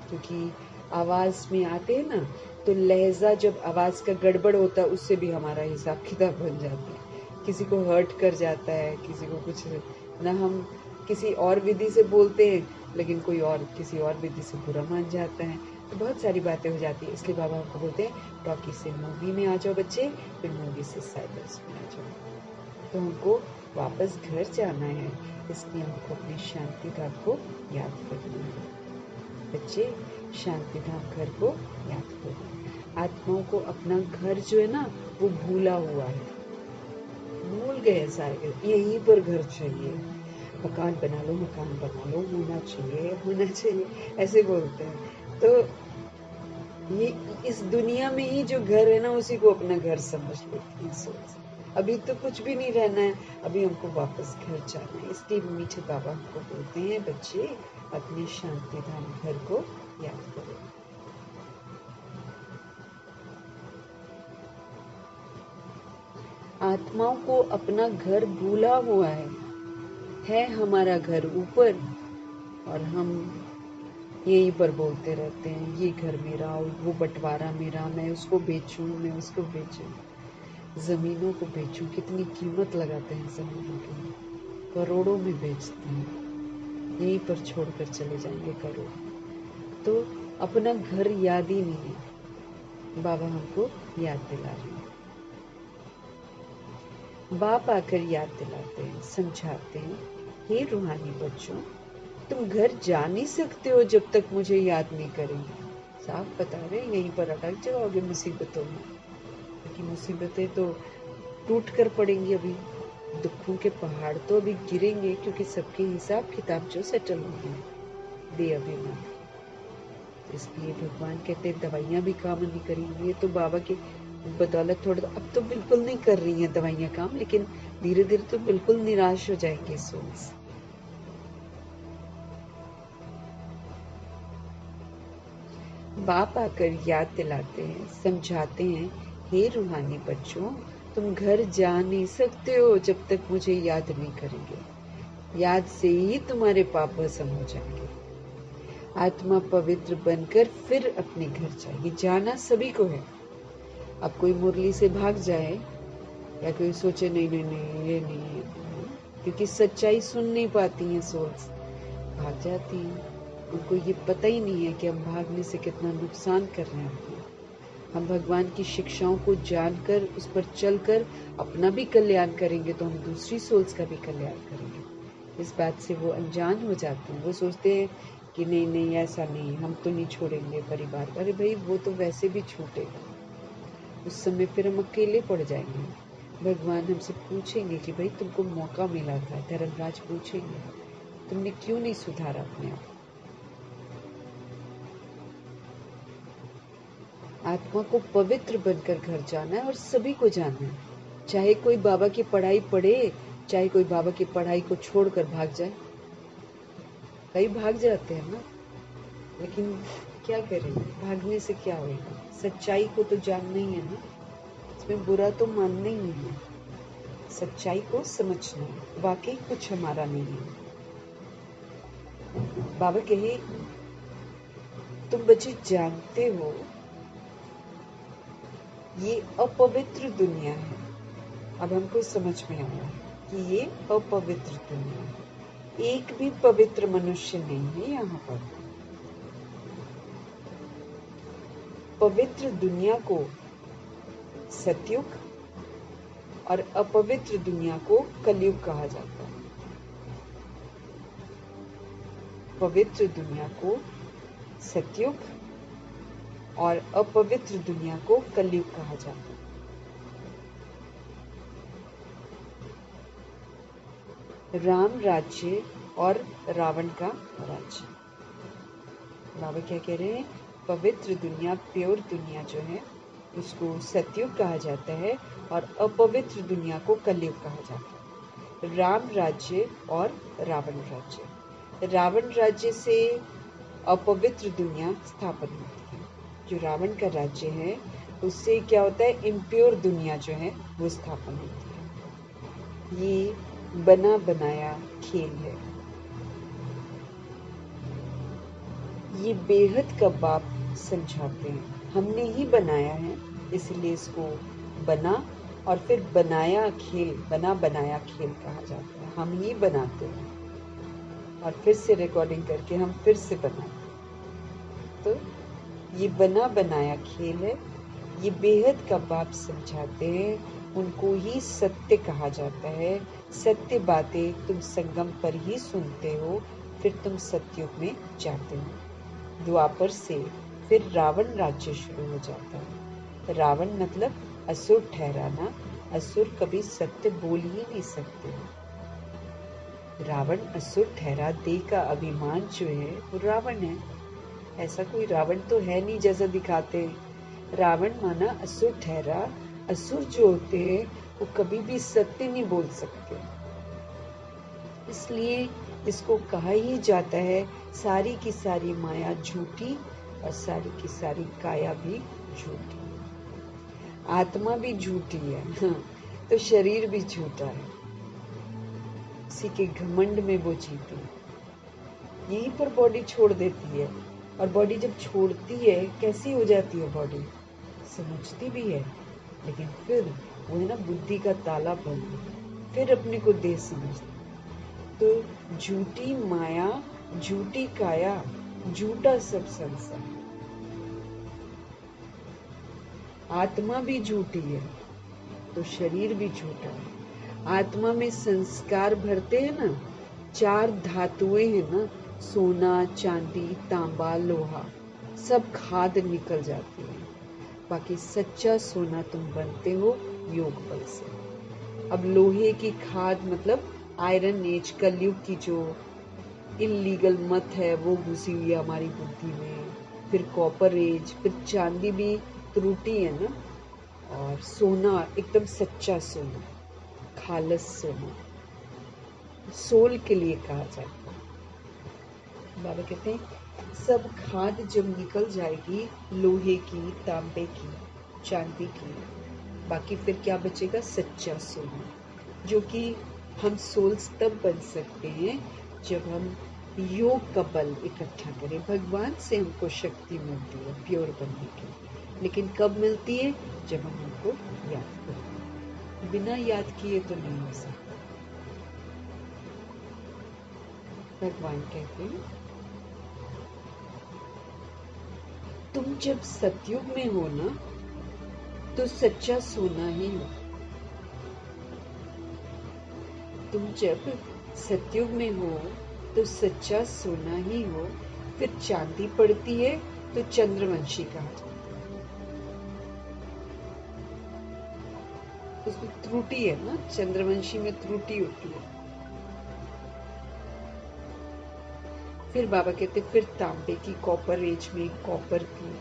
क्योंकि आवाज़ में आते हैं ना, तो लहजा जब आवाज़ का गड़बड़ होता है उससे भी हमारा हिसाब किताब बन जाता है। किसी को हर्ट कर जाता है, किसी को कुछ ना, हम किसी और विधि से बोलते हैं लेकिन कोई और किसी और विधि से बुरा मान जाता है, तो बहुत सारी बातें हो जाती है। इसलिए बाबा हमको बोलते हैं टॉकी से मूवी में आ जाओ बच्चे, फिर मूवी से साइलेंस में आ जाओ। तो हमको वापस घर जाना है, इसलिए हमको अपनी शांति धाम को याद करना है। बच्चे शांति धाम घर को याद करो। आत्माओं को अपना घर जो है ना वो भूला हुआ है, भूल गए सारे। यहीं पर घर चाहिए, मकान बना लो, होना चाहिए, ऐसे बोलते हैं। तो ये इस दुनिया में ही जो घर है ना उसी को अपना घर समझ लेते हैं सोच। अभी तो कुछ भी नहीं रहना है, अभी हमको वापस घर जाना है। इसलिए मीठे बाबा हमको बोलते हैं बच्चे अपने शांति धाम घर को याद करो। आत्माओं को अपना घर भूला हुआ है हमारा घर ऊपर, और हम यहीं पर बोलते रहते हैं ये घर मेरा और वो बंटवारा मेरा, मैं उसको बेचूं, मैं उसको बेचूं। ज़मीनों को बेचूं, कितनी कीमत लगाते हैं ज़मीनों की, करोड़ों में बेचते हैं, यहीं पर छोड़कर चले जाएंगे करोड़। तो अपना घर याद ही नहीं है। बाबा हमको याद दिला रहे हैं। बाप आकर याद दिलाते हैं, समझाते हैं, हे रूहानी बच्चों तुम घर जा नहीं सकते हो जब तक मुझे याद नहीं करेंगे। साफ बता रहे हैं यहीं पर अटक जाओगे मुसीबतों में, क्योंकि मुसीबतें तो टूट कर पड़ेंगी। अभी दुखों के पहाड़ तो अभी गिरेंगे, क्योंकि सबके हिसाब किताब जो सेटल होंगे दे अभिमान। इसलिए भगवान कहते हैं दवाइयाँ भी काम नहीं करेंगी। तो बाबा की बदौलत थोड़ा अब तो बिल्कुल नहीं कर रही हैं दवाइयाँ काम, लेकिन धीरे धीरे तो बिल्कुल निराश हो जाएंगे सोल्स। बाप आकर याद दिलाते हैं, समझाते हैं, हे रूहानी बच्चों तुम घर जा नहीं सकते हो जब तक मुझे याद नहीं करेंगे। याद से ही तुम्हारे पाप भस्म हो जाएंगे। आत्मा पवित्र बनकर फिर अपने घर जाएगी। जाना सभी को है। अब कोई मुरली से भाग जाए या कोई सोचे नहीं नहीं नहीं ये नहीं है, क्योंकि सच्चाई सुन नहीं पाती है सोल्स, भाग जाती है। उनको ये पता ही नहीं है कि हम भागने से कितना नुकसान कर रहे हैं अपना। हम भगवान की शिक्षाओं को जानकर उस पर चलकर अपना भी कल्याण करेंगे तो हम दूसरी सोल्स का भी कल्याण करेंगे। इस बात से वो अनजान हो जाते हैं। वो सोचते हैं कि नहीं नहीं ऐसा नहीं, हम तो नहीं छोड़ेंगे परिवार। अरे भाई, वो तो वैसे भी छूटेगा, उस समय फिर हम अकेले पड़ जाएंगे। भगवान हमसे पूछेंगे कि भाई तुमको मौका मिला था, धर्मराज पूछेंगे तुमने क्यों नहीं सुधारा अपने आप। आत्मा को पवित्र बनकर घर जाना है और सभी को जाना है। चाहे कोई बाबा की पढ़ाई पढ़े, चाहे कोई बाबा की पढ़ाई को छोड़कर भाग जाए। कई भाग जाते हैं ना, लेकिन क्या करेंगे, भागने से क्या होगा। सच्चाई को तो जानना ही है ना, इसमें बुरा तो मानना ही है, सच्चाई को समझना है, वाकई कुछ हमारा नहीं है। बाबा कहे तुम बच्चे जानते हो ये अपवित्र दुनिया है। अब हमको समझ में आया कि ये अपवित्र दुनिया है, एक भी पवित्र मनुष्य नहीं है यहाँ पर। पवित्र दुनिया को सतयुग और अपवित्र दुनिया को कलयुग कहा जाता है। पवित्र दुनिया को सतयुग और अपवित्र दुनिया को कलयुग कहा जाता है। राम राज्य और रावण का राज्य। बाबा क्या कह रहे हैं, पवित्र दुनिया, प्योर दुनिया जो है उसको सतयुग कहा जाता है और अपवित्र दुनिया को कलयुग कहा जाता है। राम राज्य और रावण राज्य। रावण राज्य से अपवित्र दुनिया स्थापन होती है। जो रावण का राज्य है उससे क्या होता है, इम्प्योर दुनिया जो है वो स्थापन होती है। ये बना बनाया खेल है। ये बेहद का बाप समझाते हैं, हमने ही बनाया है इसलिए इसको बना और फिर बनाया खेल, बना बनाया खेल कहा जाता है। हम ही बनाते हैं और फिर से रिकॉर्डिंग करके हम फिर से बनाते हैं। तो ये बना बनाया खेल है। ये बेहद का बाप समझाते हैं, उनको ही सत्य कहा जाता है। सत्य बातें तुम संगम पर ही सुनते हो, फिर तुम सतयुग में जाते हो। द्वापर से फिर रावण राज्य शुरू हो जाता है। रावण मतलब असुर ठहराना। असुर कभी सत्य बोल ही नहीं सकते। रावण असुर ठहरा, देह का अभिमान जो है वो रावण है। ऐसा कोई रावण तो है नहीं जैसा दिखाते हैं। रावण माना असुर ठहरा। असुर जो होते हैं वो कभी भी सत्य नहीं बोल सकते, इसलिए इसको कहा ही जाता है सारी की सारी माया झूठी और सारी की सारी काया भी झूठी। आत्मा भी झूठी है, तो शरीर भी झूठा है। उसी के घमंड में वो जीती, यहीं पर बॉडी छोड़ देती है। और बॉडी जब छोड़ती है कैसी हो जाती है बॉडी, समझती भी है लेकिन फिर वो है ना बुद्धि का ताला बंद, फिर अपने को देह समझती। तो झूठी माया, झूठी काया, झूठा सब संसार। आत्मा भी झूठी है तो शरीर भी झूठा है। आत्मा में संस्कार भरते हैं ना, 4 धातुएं हैं ना, सोना, चांदी, तांबा, लोहा, सब खाद निकल जाती है। बाकी सच्चा सोना तुम बनते हो योग बल से। अब लोहे की खाद मतलब आयरन एज, कलयुग की जो इलीगल मत है वो घुसी हुई है हमारी बुद्धि में। फिर कॉपर एज, फिर चांदी भी त्रुटि है ना, और सोना एकदम सच्चा सोना, खालस सोना, सोल के लिए कहा जाता है। बाबा कहते हैं सब खाद जब निकल जाएगी लोहे की, तांबे की, चांदी की, बाकी फिर क्या बचेगा, सच्चा सोना, जो कि हम सोल्स तब बन सकते हैं जब हम योग का बल इकट्ठा करें। भगवान से हमको शक्ति मिलती है प्योर बनने की, लेकिन कब मिलती है, जब हम उनको याद करें। बिना याद किए तो नहीं हो सकता। भगवान कहते हैं तुम जब सतयुग में हो ना, तो सच्चा सोना ही हो। तुम जब सतयुग में हो तो सच्चा सोना ही हो। फिर चांदी पड़ती है तो चंद्रवंशी कहा जाता है। उसमें त्रुटि है ना, चंद्रवंशी में त्रुटि होती है। फिर बाबा कहते फिर तांबे की, कॉपर एज में कॉपर की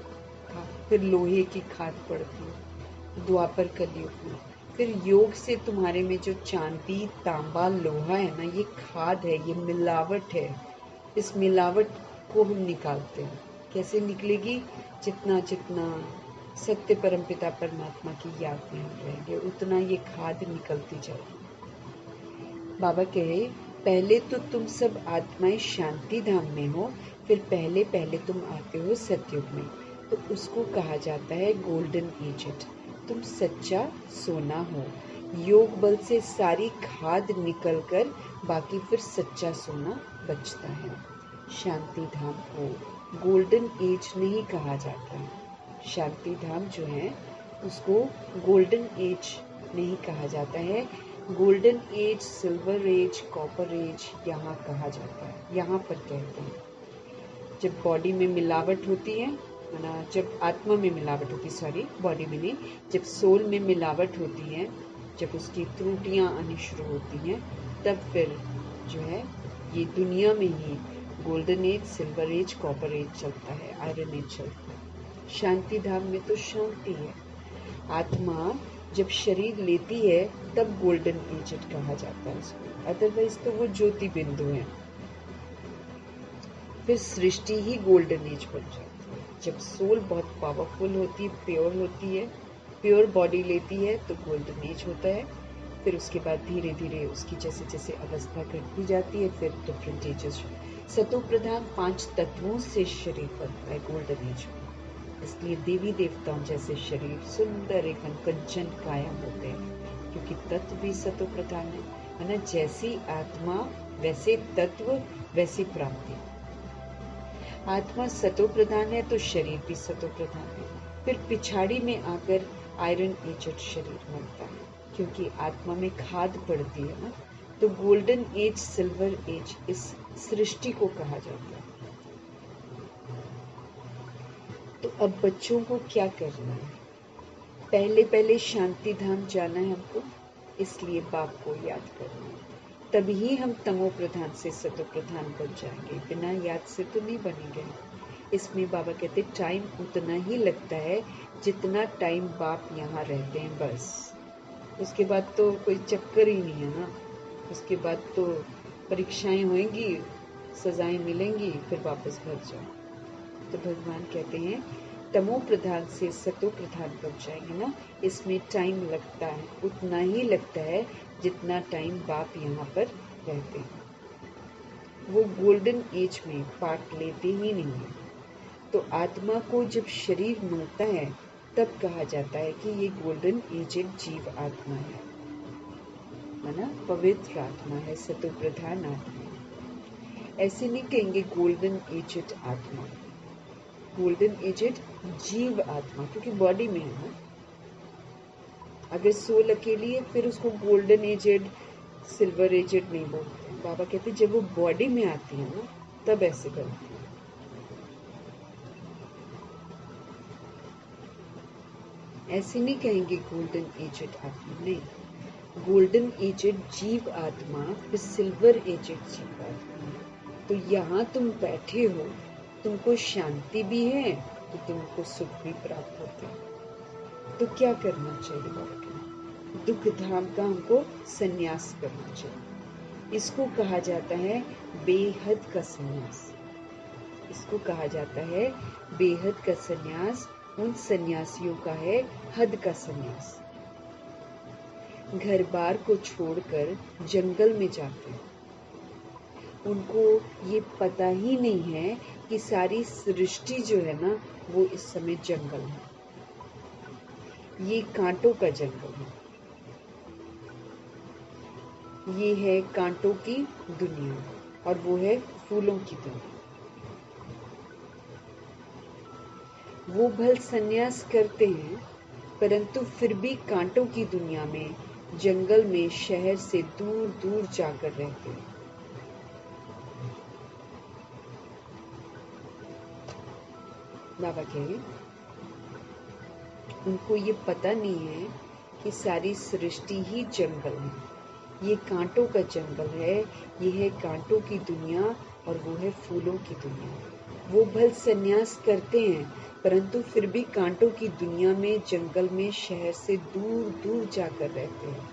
खाद, फिर लोहे की खाद पड़ती है द्वापर कलयुग में। फिर योग से तुम्हारे में जो चांदी तांबा लोहा है ना, ये खाद है, ये मिलावट है। इस मिलावट को हम निकालते हैं। कैसे निकलेगी? जितना जितना सत्य परमपिता परमात्मा की याद में हम रहेंगे, उतना ये खाद निकलती जाएगी। बाबा कहे पहले तो तुम सब आत्माएं शांति धाम में हो, फिर पहले पहले तुम आते हो सतयुग में, तो उसको कहा जाता है गोल्डन एजेड। तुम सच्चा सोना हो। योग बल से सारी खाद निकलकर बाकी फिर सच्चा सोना बचता है। शांति धाम को गोल्डन एज नहीं कहा जाता है। शांति धाम जो है उसको गोल्डन एज नहीं कहा जाता है। Golden age, silver age, copper age यहाँ कहा जाता है, यहाँ पर कहते हैं। जब बॉडी में मिलावट होती है ना, जब आत्मा में मिलावट होती, सॉरी बॉडी में नहीं, जब सोल में मिलावट होती है, जब उसकी त्रुटियां आनी शुरू होती हैं, तब फिर जो है ये दुनिया में ही golden age, silver age, copper age चलता है, आयरन एज चलता है। शांति धाम में तो शांति है। आत्मा जब शरीर लेती है तब गोल्डन एजेड कहा जाता है इसको, अदरवाइज तो वो ज्योति बिंदु है। फिर सृष्टि ही गोल्डन एज बन जाती है। जब सोल बहुत पावरफुल होती है, प्योर होती है, प्योर बॉडी लेती है, तो गोल्डन एज होता है। फिर उसके बाद धीरे धीरे उसकी जैसे जैसे अवस्था घटती जाती है, फिर डिफरेंट एजेस। सतो प्रधान 5 तत्वों से शरीर बनता है गोल्डन एज में। इसलिए देवी देवताओं जैसे शरीर सुंदर एवं कंचन काया होते हैं, क्योंकि तत्व भी सतो प्रधान है ना। जैसी आत्मा वैसे तत्व, वैसी प्राप्ति। आत्मा सतो प्रधान है तो शरीर भी सतो प्रधान है। फिर पिछाड़ी में आकर आयरन एजेड शरीर बनता है, क्योंकि आत्मा में खाद पड़ती है ना। तो गोल्डन एज, सिल्वर एज इस सृष्टि को कहा जाता है। तो अब बच्चों को क्या करना है? पहले पहले शांति धाम जाना है हमको, इसलिए बाप को याद करना है। तभी हम तमो प्रधान से सतो प्रधान बन जाएंगे, बिना याद से तो नहीं बनेंगे। इसमें बाबा कहते टाइम उतना ही लगता है जितना टाइम बाप यहाँ रहते हैं, बस। उसके बाद तो कोई चक्कर ही नहीं है ना। उसके बाद तो परीक्षाएं होंगी, सजाएं मिलेंगी, फिर वापस घर जाओ। तो भगवान कहते हैं तमो प्रधान से सतो प्रधान बन जाएंगे ना, इसमें टाइम लगता है, उतना ही लगता है जितना टाइम बाप यहाँ पर रहते हैं। वो गोल्डन एज में पार्ट लेते ही नहीं है। तो आत्मा को जब शरीर मिलता है तब कहा जाता है कि ये गोल्डन एजेड जीव आत्मा है ना, पवित्र आत्मा है, सतो प्रधान आत्मा है। ऐसे नहीं कहेंगे गोल्डन एजेड आत्मा, गोल्डन एजेड जीव आत्मा, क्योंकि बॉडी में है ना। अगर सोल अकेली है फिर उसको गोल्डन एजेड, सिल्वर एजेड नहीं बोलते। बाबा कहते जब वो बॉडी में आती है ना, तब ऐसे करती है। ऐसे नहीं कहेंगे गोल्डन एजेड आत्मा, नहीं। गोल्डन एजेड जीव आत्मा, फिर सिल्वर एजेड जीव आत्मा। तो यहाँ तुम बैठे हो, तुमको शांति भी है तो तुमको सुख भी प्राप्त होता है। तो क्या करना चाहिए बाबा के? दुख धाम का हमको संन्यास करना चाहिए। इसको कहा जाता है बेहद का संन्यास। इसको कहा जाता है बेहद का संन्यास। उन सन्यासियों का है हद का संन्यास। घर बार को छोड़कर जंगल में जाते हैं। उनको ये पता ही नहीं है कि सारी सृष्टि जो है ना, वो इस समय जंगल है। ये कांटों का जंगल है। ये है कांटों की दुनिया और वो है फूलों की दुनिया। वो भल संन्यास करते हैं, परंतु फिर भी कांटों की दुनिया में, जंगल में, शहर से दूर दूर जाकर रहते हैं। बाबा कह रहे उनको ये पता नहीं है कि सारी सृष्टि ही जंगल है, ये कांटों का जंगल है, ये है कांटों की दुनिया और वो है फूलों की दुनिया। वो भल संन्यास करते हैं, परंतु फिर भी कांटों की दुनिया में, जंगल में, शहर से दूर दूर जाकर रहते हैं।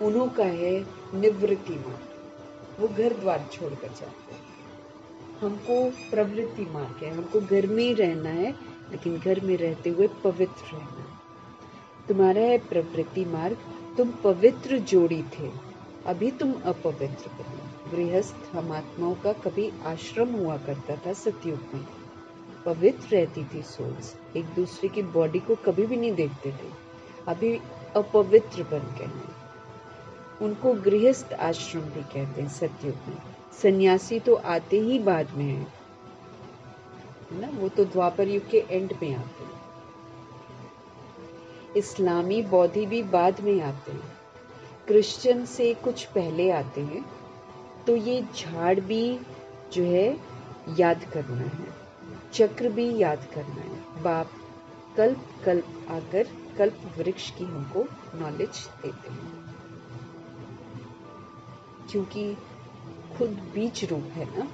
उन्हों का है निवृत्ति मार्ग, वो घर द्वार छोड़कर जाते हैं। हमको प्रवृत्ति मार्ग है, हमको घर में ही रहना है, लेकिन घर में रहते हुए पवित्र रहना है। तुम्हारा है प्रवृत्ति मार्ग, तुम पवित्र जोड़ी थे, अभी तुम अपवित्र बने। गृहस्थ हम आत्माओं का कभी आश्रम हुआ करता था सतयुग में, पवित्र रहती थी सोल्स, एक दूसरे की बॉडी को कभी भी नहीं देखते थे, अभी अपवित्र बन गए हैं। उनको गृहस्थ आश्रम भी कहते हैं सतयुग में। सन्यासी तो आते ही बाद में है ना, वो तो द्वापर युग के एंड में आते हैं। इस्लामी बौद्धि भी बाद में आते हैं, क्रिश्चियन से कुछ पहले आते हैं। तो ये झाड़ भी जो है याद करना है, चक्र भी याद करना है। बाप कल्प कल्प आकर कल्प वृक्ष की हमको नॉलेज देते हैं, क्योंकि खुद बीज रूप है ना,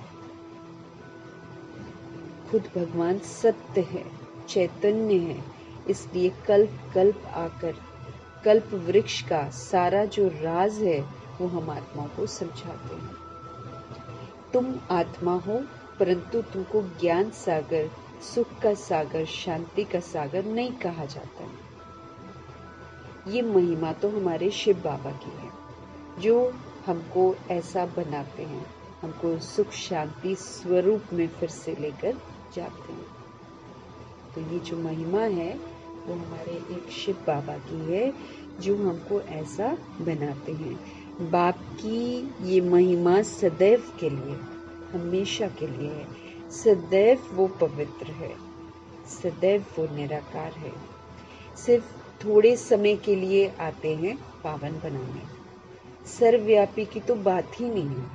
खुद भगवान सत्य है, चैतन्य है, इसलिए कल्प कल्प आकर कल्प वृक्ष का सारा जो राज है वो हम आत्माओं को समझाते हैं। तुम आत्मा हो, परंतु तुमको ज्ञान सागर, सुख का सागर, शांति का सागर नहीं कहा जाता है। ये महिमा तो हमारे शिव बाबा की है, जो हमको ऐसा बनाते हैं, हमको सुख शांति स्वरूप में फिर से लेकर जाते हैं। तो ये जो महिमा है वो हमारे एक शिव बाबा की है, जो हमको ऐसा बनाते हैं। बाप की ये महिमा सदैव के लिए, हमेशा के लिए है। सदैव वो पवित्र है, सदैव वो निराकार है। सिर्फ थोड़े समय के लिए आते हैं पावन बनाने, सर्वव्यापी की तो बात ही नहीं है,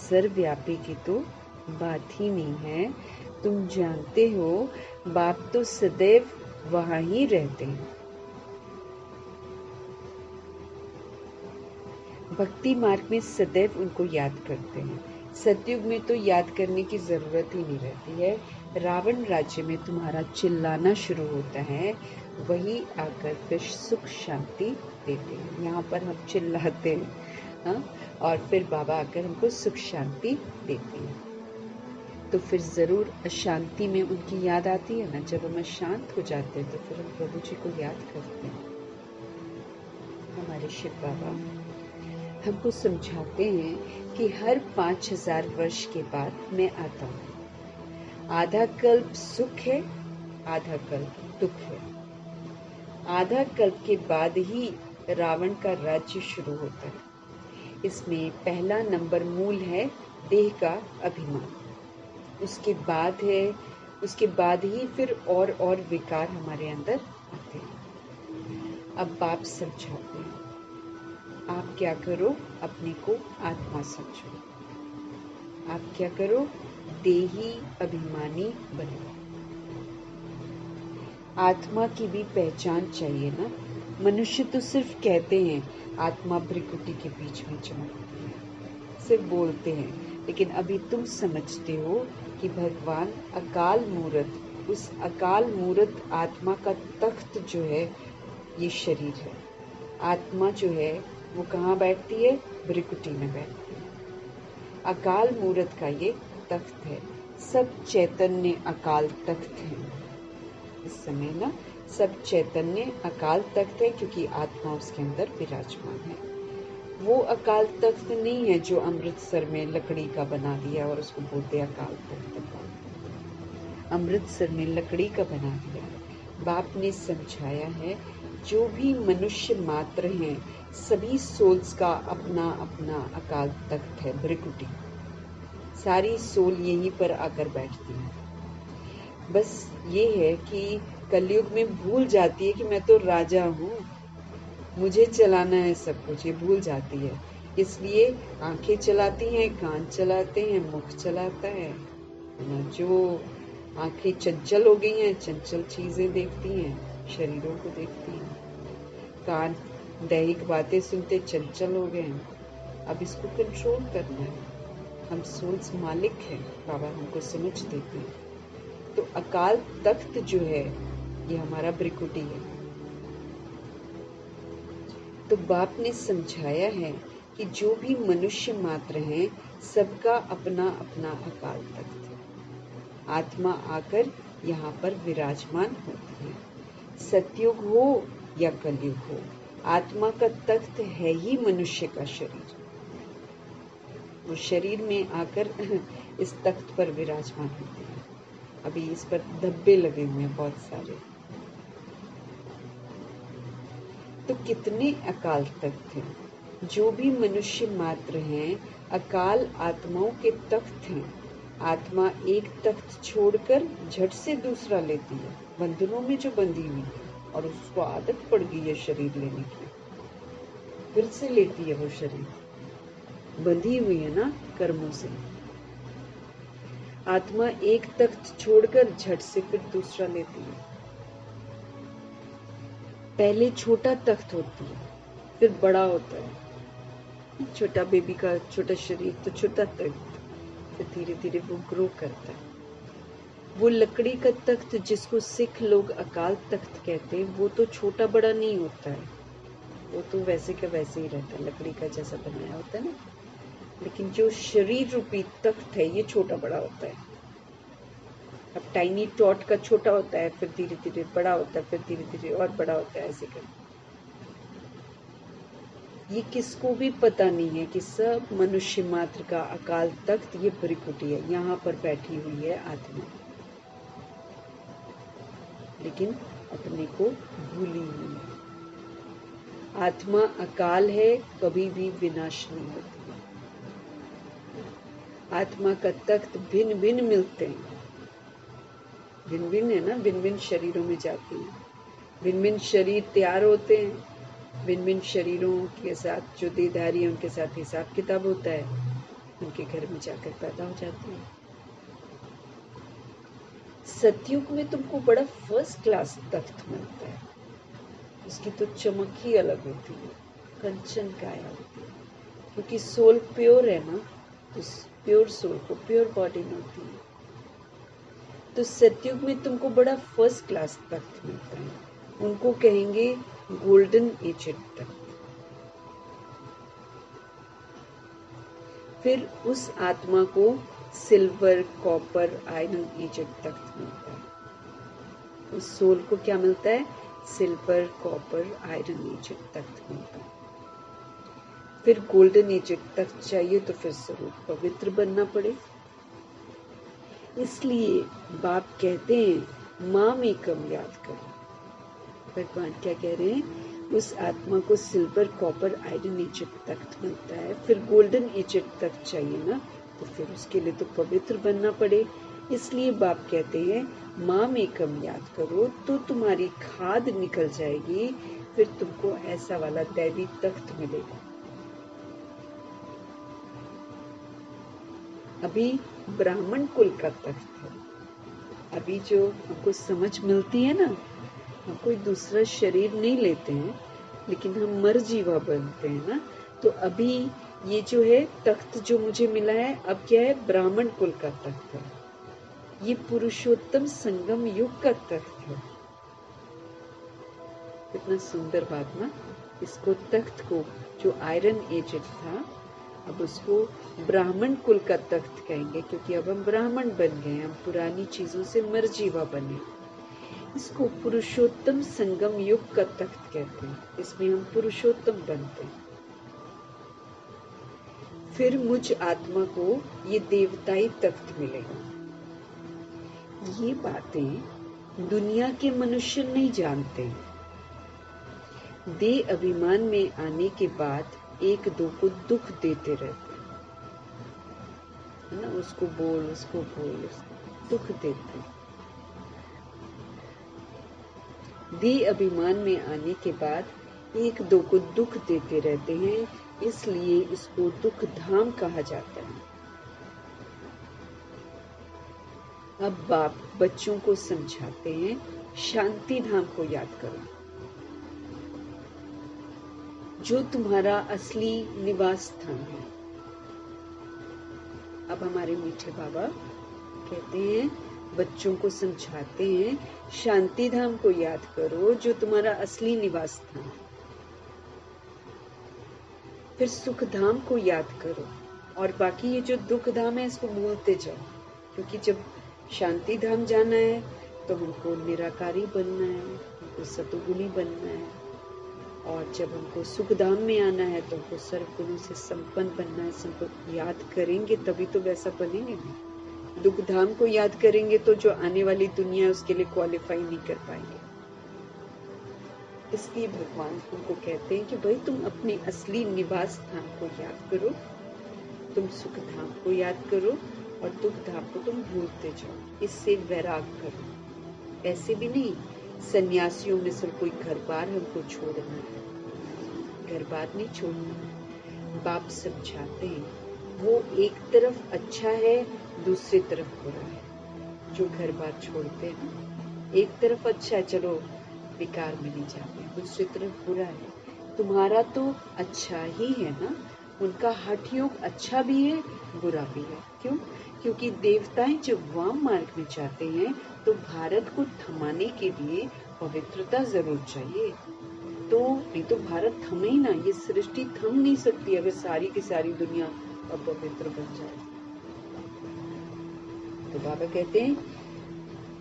सर्वव्यापी की तो बात ही नहीं है। तुम जानते हो बाप तो सदैव वहां ही रहते हैं। भक्ति मार्ग में सदैव उनको याद करते हैं। सतयुग में तो याद करने की जरूरत ही नहीं रहती है। रावण राज्य में तुम्हारा चिल्लाना शुरू होता है, वही आकर फिर सुख शांति देते हैं। यहाँ पर हम चिल्लाते हैं, हाँ? और फिर बाबा आकर हमको सुख शांति देते हैं। तो फिर जरूर अशांति में उनकी याद आती है ना। जब हम अशांत हो जाते हैं तो फिर हम प्रभु जी को याद करते हैं। हमारे शिव बाबा हमको समझाते हैं कि हर 5000 वर्ष के बाद मैं आता हूँ। आधा कल्प सुख है, आधा कल्प दुख है। आधा कल्प के बाद ही रावण का राज्य शुरू होता है। इसमें पहला नंबर मूल है देह का अभिमान, उसके बाद ही फिर और विकार हमारे अंदर आते हैं। अब बाप समझाते हैं, आप क्या करो, अपने को आत्मा समझो। आप क्या करो, देही अभिमानी बनो। आत्मा की भी पहचान चाहिए ना। मनुष्य तो सिर्फ कहते हैं आत्मा भ्रिकुटी के बीच में चमकती है, सिर्फ बोलते हैं, लेकिन अभी तुम समझते हो कि भगवान अकाल मूर्त, उस अकाल मूर्त आत्मा का तख्त जो है ये शरीर है। आत्मा जो है वो कहाँ बैठती है, भ्रिकुटी में बैठती है। अकाल मूर्त का ये तख्त है। सब चैतन्य अकाल तख्त है इस समय ना, सब चैतन्य अकाल तख्त है, क्योंकि आत्मा उसके अंदर विराजमान है। वो अकाल तख्त नहीं है जो अमृतसर में लकड़ी का बना दिया और उसको बोलते अकाल तख्त। अमृतसर में लकड़ी का बना दिया। बाप ने समझाया है जो भी मनुष्य मात्र हैं, सभी सोल्स का अपना अपना अकाल तख्त है, भ्रिकुटी। सारी सोल यहीं पर आकर बैठती है। बस ये है कि कलयुग में भूल जाती है कि मैं तो राजा हूँ, मुझे चलाना है सब कुछ, ये भूल जाती है। इसलिए आंखें चलाती हैं, कान चलाते हैं, मुख चलाता है ना। जो आंखें चंचल हो गई हैं, चंचल चीजें देखती हैं, शरीरों को देखती हैं। कान दैहिक बातें सुनते चंचल हो गए हैं। अब इसको कंट्रोल करना है। हम सोल्स मालिक हैं, बाबा हमको समझ देते हैं। तो अकाल तख्त जो है ये हमारा ब्रिकुटी है। तो बाप ने समझाया है कि जो भी मनुष्य मात्र हैं, सबका अपना अपना अकाल तख्त है। आत्मा आकर यहाँ पर विराजमान होती है। सतयुग हो या कलयुग हो, आत्मा का तख्त है ही मनुष्य का शरीर। वो शरीर में आकर इस तख्त पर विराजमान होती है। अभी इस पर धब्बे लगे हुए हैं बहुत सारे। तो कितने अकाल तख्त हैं। जो भी मनुष्य मात्र हैं, अकाल आत्माओं के तख्त हैं। आत्मा एक तख्त छोड़कर झट से दूसरा लेती है, बंधनों में जो बंधी हुई है, और उसको आदत पड़ गई है शरीर लेने की, फिर से लेती है वो शरीर, बंधी हुई है ना कर्मों से। आत्मा एक तख्त छोड़कर झट से फिर दूसरा लेती है। पहले छोटा तख्त होती है, फिर बड़ा होता है। छोटा बेबी का छोटा शरीर तो छोटा तख्त, फिर धीरे धीरे वो ग्रो करता है। वो लकड़ी का तख्त जिसको सिख लोग अकाल तख्त कहते हैं, वो तो छोटा बड़ा नहीं होता है, वो तो वैसे का वैसे ही रहता है, लकड़ी का जैसा बनाया होता है ना। लेकिन जो शरीर रूपी तख्त है, ये छोटा बड़ा होता है। अब टाइनी टॉट का छोटा होता है, फिर धीरे धीरे बड़ा होता है, फिर धीरे धीरे और बड़ा होता है, ऐसे कर। ये किसको भी पता नहीं है कि सब मनुष्य मात्र का अकाल तख्त ये ब्रिकुटी है, यहाँ पर बैठी हुई है आत्मा, लेकिन अपने को भूली हुई है। आत्मा अकाल है, कभी भी विनाश नहीं होती है। आत्मा का तख्त भिन्न भिन्न मिलते हैं, भिन्न भिन्न है ना, भिन्न भिन्न शरीरों में जाती है। भिन्न भिन्न शरीर तैयार होते हैं, भिन्न भिन्न शरीरों के साथ जो देहधारी है उनके साथ हिसाब किताब होता है, उनके घर में जाकर पैदा हो जाती है। सतयुग में तुमको बड़ा फर्स्ट क्लास तख्त मिलता है, उसकी तो चमक ही अलग होती है, कंचन काया होती है, क्योंकि सोल प्योर है ना, तो प्योर सोल को प्योर बॉडी मिलती है। तो सतयुग में तुमको बड़ा फर्स्ट क्लास तख्त मिलता है, उनको कहेंगे गोल्डन एजेड तख्त। फिर उस आत्मा को सिल्वर, कॉपर, आयरन एजेड तख्त मिलता है। उस सोल को क्या मिलता है? सिल्वर, कॉपर, आयरन एजेड तख्त मिलता है। फिर गोल्डन एजेड तख्त चाहिए तो फिर स्वरूप पवित्र बनना पड़े। इसलिए बाप कहते हैं माम एकम याद करो। भगवान क्या कह रहे हैं? उस आत्मा को सिल्वर, कॉपर, आयरन एजेड तख्त मिलता है, फिर गोल्डन एजेड तख्त चाहिए ना, तो फिर उसके लिए तो पवित्र बनना पड़े। इसलिए बाप कहते हैं माम एकम याद करो, तो तुम्हारी खाद निकल जाएगी, फिर तुमको ऐसा वाला दैवी तख्त मिलेगा। अभी ब्राह्मण कुल का तख्त है। अभी जो हमको समझ मिलती है ना, हम कोई दूसरा शरीर नहीं लेते हैं, लेकिन हम मर जीवा बनते हैं ना, तो अभी ये जो है तख्त जो मुझे मिला है, अब क्या है? ब्राह्मण कुल का तख्त है। ये पुरुषोत्तम संगम युग का तख्त है। कितना सुंदर बात ना। इसको तख्त को जो आयरन एजेड था, अब उसको ब्राह्मण कुल का तख्त कहेंगे, क्योंकि अब हम ब्राह्मण बन गए, हम पुरानी चीजों से मरजीवा बने। इसको पुरुषोत्तम संगम युग का तख्त कहते हैं, इसमें हम पुरुषोत्तम बनते हैं। फिर मुझ आत्मा को ये देवताई तख्त मिलेगा। ये बातें दुनिया के मनुष्य नहीं जानते। देह अभिमान में आने के बाद एक दो को दुख देते रहते हैं ना, उसको बोल, उसको दुख देते हैं। देह अभिमान में आने के बाद एक दो को दुख देते रहते हैं, इसलिए इसको दुख धाम कहा जाता है। अब बाप बच्चों को समझाते हैं, शांति धाम को याद करो, जो तुम्हारा असली निवास स्थान है। अब हमारे मीठे बाबा कहते हैं, बच्चों को समझाते हैं, शांति धाम को याद करो, जो तुम्हारा असली निवास स्थान है। फिर सुख धाम को याद करो, और बाकी ये जो दुख धाम है इसको भूलते जाओ, क्योंकि जब शांति धाम जाना है तो हमको निराकारी बनना है, हमको सतुगुणी बनना है, और जब हमको सुख धाम में आना है तो हमको सर्वगुणों से संपन्न बनना है। सबको याद करेंगे तभी तो वैसा बनेंगे ना। दुख धाम को याद करेंगे तो जो आने वाली दुनिया है उसके लिए क्वालिफाई नहीं कर पाएंगे। इसलिए भगवान तुमको कहते हैं कि भाई तुम अपने असली निवास स्थान को याद करो, तुम सुख धाम को याद करो और दुख धाम को तुम भूलते जाओ। इससे वैराग करो। ऐसे भी नहीं सन्यासियों में से कोई घर बार हमको छोड़ना है, घर बार नहीं छोड़ना। बाप समझाते हैं वो एक तरफ अच्छा है, दूसरी तरफ बुरा है। जो घर बार छोड़ते हैं ना, एक तरफ अच्छा है, चलो बेकार में नहीं जाते, दूसरी तरफ बुरा है। तुम्हारा तो अच्छा ही है ना, उनका हठ योग अच्छा भी है बुरा भी है। क्यों? क्योंकि देवताएं जब वाम मार्ग में जाते हैं तो भारत को थमाने के लिए पवित्रता जरूर चाहिए। तो नहीं तो भारत थमे ही ना, ये सृष्टि थम नहीं सकती अगर सारी की सारी दुनिया अपवित्र बन जाए। तो बाबा कहते हैं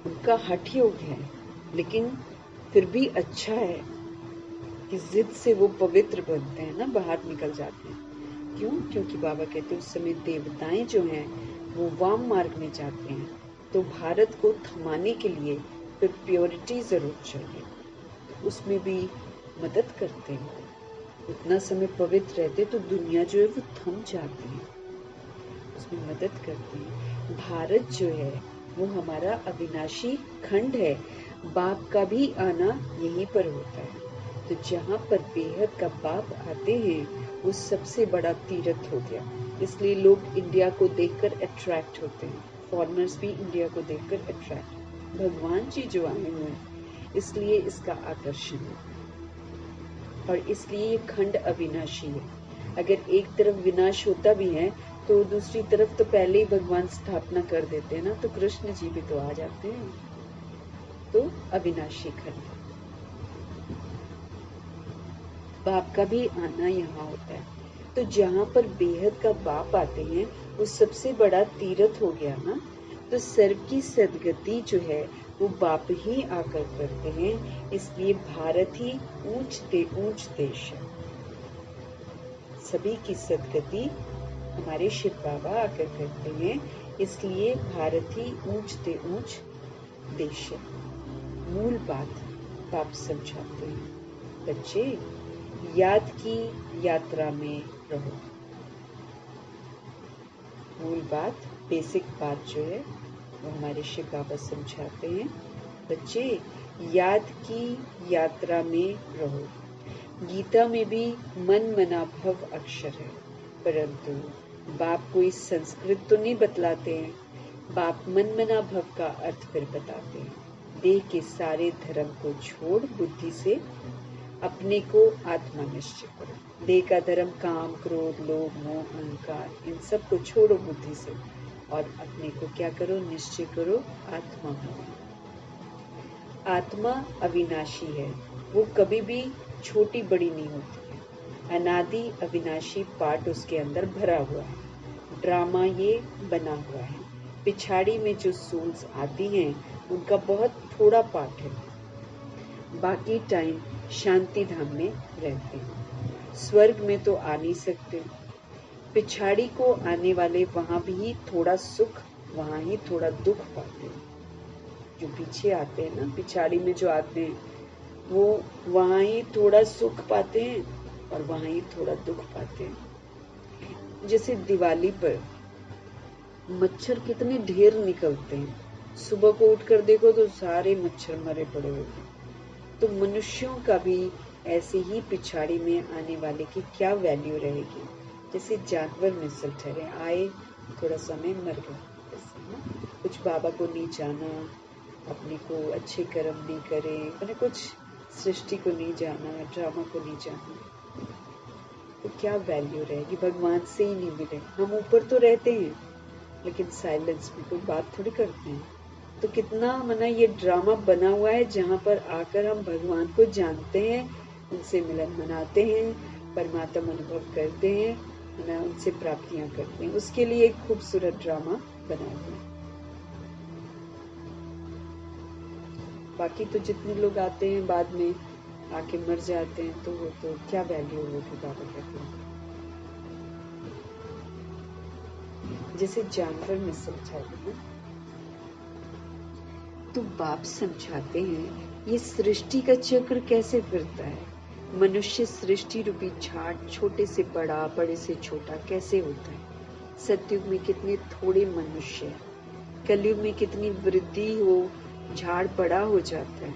उनका हठ योग है, लेकिन फिर भी अच्छा है कि जिद से वो पवित्र बनते हैं ना, बाहर निकल जाते हैं। क्यों? क्योंकि बाबा कहते हैं उस समय देवताएं जो हैं वो वाम मार्ग में जाते हैं, तो भारत को थमाने के लिए फिर प्योरिटी जरूर चाहिए, तो उसमें भी मदद करते हैं। उतना समय पवित्र रहते तो दुनिया जो है वो थम जाती है, उसमें मदद करते हैं। भारत जो है वो हमारा अविनाशी खंड है, बाप का भी आना यहीं पर होता है। तो जहाँ पर बेहद का बाप आते हैं वो सबसे बड़ा तीर्थ हो गया। इसलिए लोग इंडिया को देखकर अट्रैक्ट होते हैं, फॉरेनर्स भी इंडिया को देखकर अट्रैक्ट। भगवान जी जो आए हुए हैं इसलिए इसका आकर्षण है, और इसलिए ये खंड अविनाशी है। अगर एक तरफ विनाश होता भी है तो दूसरी तरफ तो पहले ही भगवान स्थापना कर देते हैं ना, तो कृष्ण जी भी तो आ जाते हैं। तो अविनाशी खंड, बाप का भी आना यहाँ होता है। तो जहाँ पर बेहद का बाप आते हैं वो सबसे बड़ा तीर्थ हो गया ना। तो सर्व की सदगति जो है वो बाप ही आकर करते हैं, इसलिए भारत ही ऊंच देश है। सभी की सदगति हमारे शिव बाबा आकर करते हैं, इसलिए भारत ही ऊंच देश है। मूल बात बाप समझाते हैं, बच्चे याद की यात्रा में रहो। मूल बात, बेसिक बात जो है वो हमारे शिव बाबा समझाते हैं, बच्चे याद की यात्रा में रहो। गीता में भी मन मना भव अक्षर है, परंतु बाप कोई संस्कृत तो नहीं बतलाते हैं। बाप मन मना भव का अर्थ फिर बताते हैं। देह के सारे धर्म को छोड़ बुद्धि से अपने को आत्मा निश्चय करो। देह का धर्म काम क्रोध लोभ मोह अहंकार, इन सब को छोड़ो बुद्धि से, और अपने को क्या करो? निश्चय करो आत्मा में। आत्मा अविनाशी है, वो कभी भी छोटी बड़ी नहीं होती है। अनादि अविनाशी पार्ट उसके अंदर भरा हुआ है, ड्रामा ये बना हुआ है। पिछाड़ी में जो सोल्स आती हैं उनका बहुत थोड़ा पार्ट है, बाकी टाइम शांति धाम में रहते हैं। स्वर्ग में तो आ नहीं सकते। पिछाड़ी को आने वाले वहां भी थोड़ा सुख, वहां ही थोड़ा दुख पाते हैं। जो पीछे आते हैं ना, पिछाड़ी में जो आते हैं वो वहां ही थोड़ा सुख पाते हैं और वहां ही थोड़ा दुख पाते हैं। जैसे दिवाली पर मच्छर कितने ढेर निकलते हैं, सुबह को उठकर देखो तो सारे मच्छर मरे पड़े होते हैं। तो मनुष्यों का भी ऐसे ही पिछाड़ी में आने वाले की क्या वैल्यू रहेगी। जैसे जानवर मिसल ठहरे, आए थोड़ा समय मर गए, ऐसे ना। कुछ बाबा को नहीं जाना, अपने को अच्छे कर्म नहीं करे, मैंने कुछ सृष्टि को नहीं जाना, ड्रामा को नहीं जाना, तो क्या वैल्यू रहेगी। भगवान से ही नहीं मिले। हम ऊपर तो रहते हैं लेकिन साइलेंस में कोई बात थोड़ी करते हैं। तो कितना मना ये ड्रामा बना हुआ है जहाँ पर आकर हम भगवान को जानते हैं, उनसे मिलन मनाते हैं, परमात्मा अनुभव करते हैं, ना उनसे प्राप्तियां करते हैं। उसके लिए एक खूबसूरत ड्रामा बना हुआ है। बाकी तो जितने लोग आते हैं बाद में आके मर जाते हैं, तो वो तो क्या वैल्यू होगी। बाबा कहते हैं जैसे जानवर में समझाते हैं, तो बाप समझाते हैं ये सृष्टि का चक्र कैसे फिरता है। मनुष्य सृष्टि रूपी झाड़ छोटे से बड़ा, बड़े से छोटा कैसे होता है। सतयुग में कितने थोड़े मनुष्य हैं, कलयुग में कितनी वृद्धि हो, झाड़ बड़ा हो जाता है।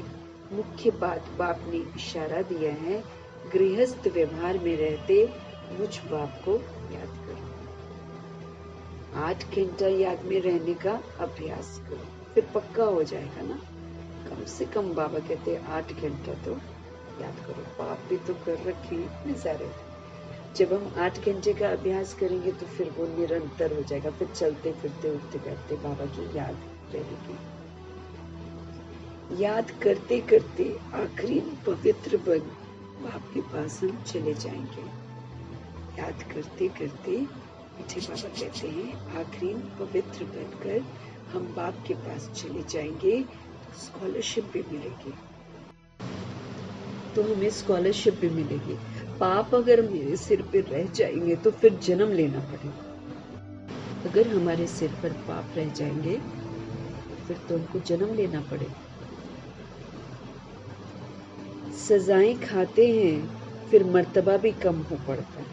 मुख्य बात बाप ने इशारा दिया है, गृहस्थ व्यवहार में रहते मुझ बाप को याद करो। 8 घंटा याद में रहने का अभ्यास करो, फिर पक्का हो जाएगा ना। कम से कम बाबा कहते हैं 8 घंटा तो याद करो। पाप भी तो कर रखे हैं इतने सारे। जब हम 8 घंटे का अभ्यास करेंगे तो फिर वो निरंतर हो जाएगा। फिर चलते फिरते उठते बैठते बाबा की याद रहेगी। याद करते करते आखिरी पवित्र बन बाप के पास हम चले जाएंगे। याद करते करते मीठे बाबा कहते हैं आखिरी पवित्र बनकर हम बाप के पास चले जाएंगे, तो स्कॉलरशिप भी मिलेगी। तो हमें स्कॉलरशिप भी मिलेगी। पाप अगर मेरे सिर पर रह जाएंगे तो फिर जन्म लेना पड़ेगा। अगर हमारे सिर पर पाप रह जाएंगे फिर तो हमको जन्म लेना पड़ेगा। सजाएं खाते हैं फिर मर्तबा भी कम हो पड़ता है।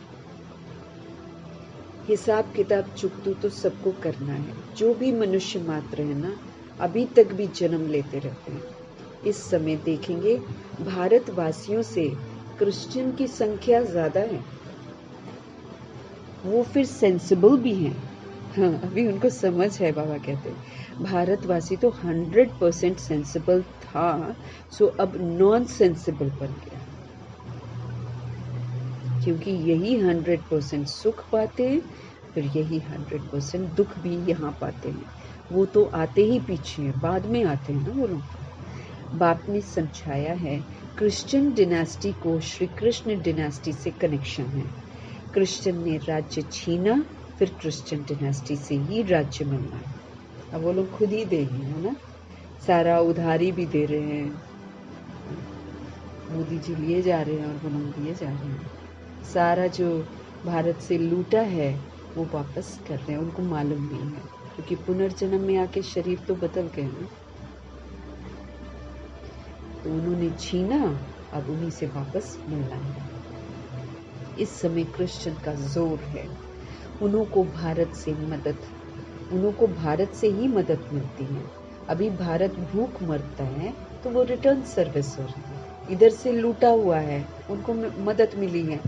हिसाब किताब चुकतू तो सबको करना है। जो भी मनुष्य मात्र है ना, अभी तक भी जन्म लेते रहते हैं। इस समय देखेंगे भारतवासियों से क्रिश्चियन की संख्या ज्यादा है। वो फिर सेंसिबल भी हैं। हाँ, अभी उनको समझ है। बाबा कहते हैं भारतवासी तो 100% सेंसिबल था, सो अब नॉन सेंसिबल बन गया, क्योंकि यही 100% सुख पाते हैं, फिर यही 100% दुख भी यहाँ पाते हैं। वो तो आते ही पीछे हैं, बाद में आते हैं ना वो लोग। बाप ने समझाया है क्रिश्चियन डिनास्टी को श्री कृष्ण डिनास्टी से कनेक्शन है। क्रिश्चियन ने राज्य छीना, फिर क्रिश्चियन डिनास्टी से ही राज्य मिलना। अब वो लोग खुद ही देंगे, है ना। सारा उधारी भी दे रहे हैं, मोदी जी लिए जा रहे हैं और वो लोग दिए जा रहे हैं। सारा जो भारत से लूटा है वो वापस कर रहे हैं। उनको मालूम नहीं है, क्योंकि पुनर्जन्म में आके शरीर तो बदल गए ना। तो उन्होंने छीना, अब उन्हीं से वापस मिलना है। इस समय क्रिश्चियन का जोर है। उनको भारत से ही मदद मिलती है। अभी भारत भूख मरता है तो वो रिटर्न सर्विस हो रही है। इधर से लूटा हुआ है, उनको मदद मिली है।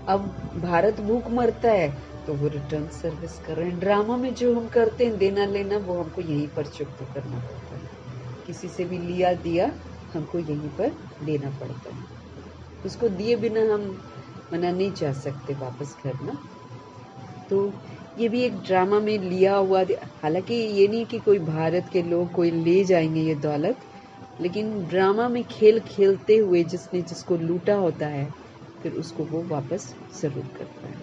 अब भारत भूख मरता है तो वो रिटर्न सर्विस कर रहे हैं। ड्रामा में जो हम करते हैं देना लेना, वो हमको यहीं पर चुकता करना पड़ता है। किसी से भी लिया दिया हमको यहीं पर लेना पड़ता है। उसको दिए बिना हम मना नहीं जा सकते वापस करना। तो ये भी एक ड्रामा में लिया हुआ। हालांकि ये नहीं कि कोई भारत के लोग कोई ले जाएंगे ये दौलत, लेकिन ड्रामा में खेल खेलते हुए जिसने जिसको लूटा होता है फिर उसको वो वापस जरूर करता है।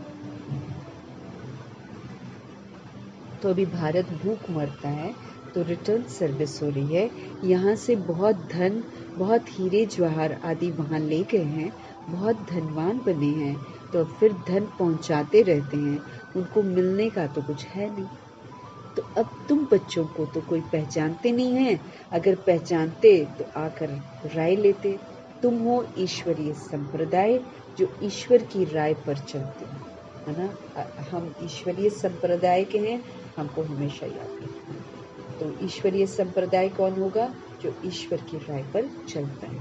तो अभी भारत भूख मरता है तो रिटर्न सर्विस हो रही है। यहाँ से बहुत धन, बहुत हीरे जवाहर आदि वहाँ ले गए हैं, बहुत धनवान बने हैं, तो फिर धन पहुँचाते रहते हैं। उनको मिलने का तो कुछ है नहीं। तो अब तुम बच्चों को तो कोई पहचानते नहीं है। अगर पहचानते तो आकर राय लेते। तुम हो ईश्वरीय संप्रदाय जो ईश्वर की राय पर चलते हैं, है ना। हम ईश्वरीय संप्रदाय के हैं, हमको हमेशा याद रखना है। तो ईश्वरीय संप्रदाय कौन होगा? जो ईश्वर की राय पर चलता है।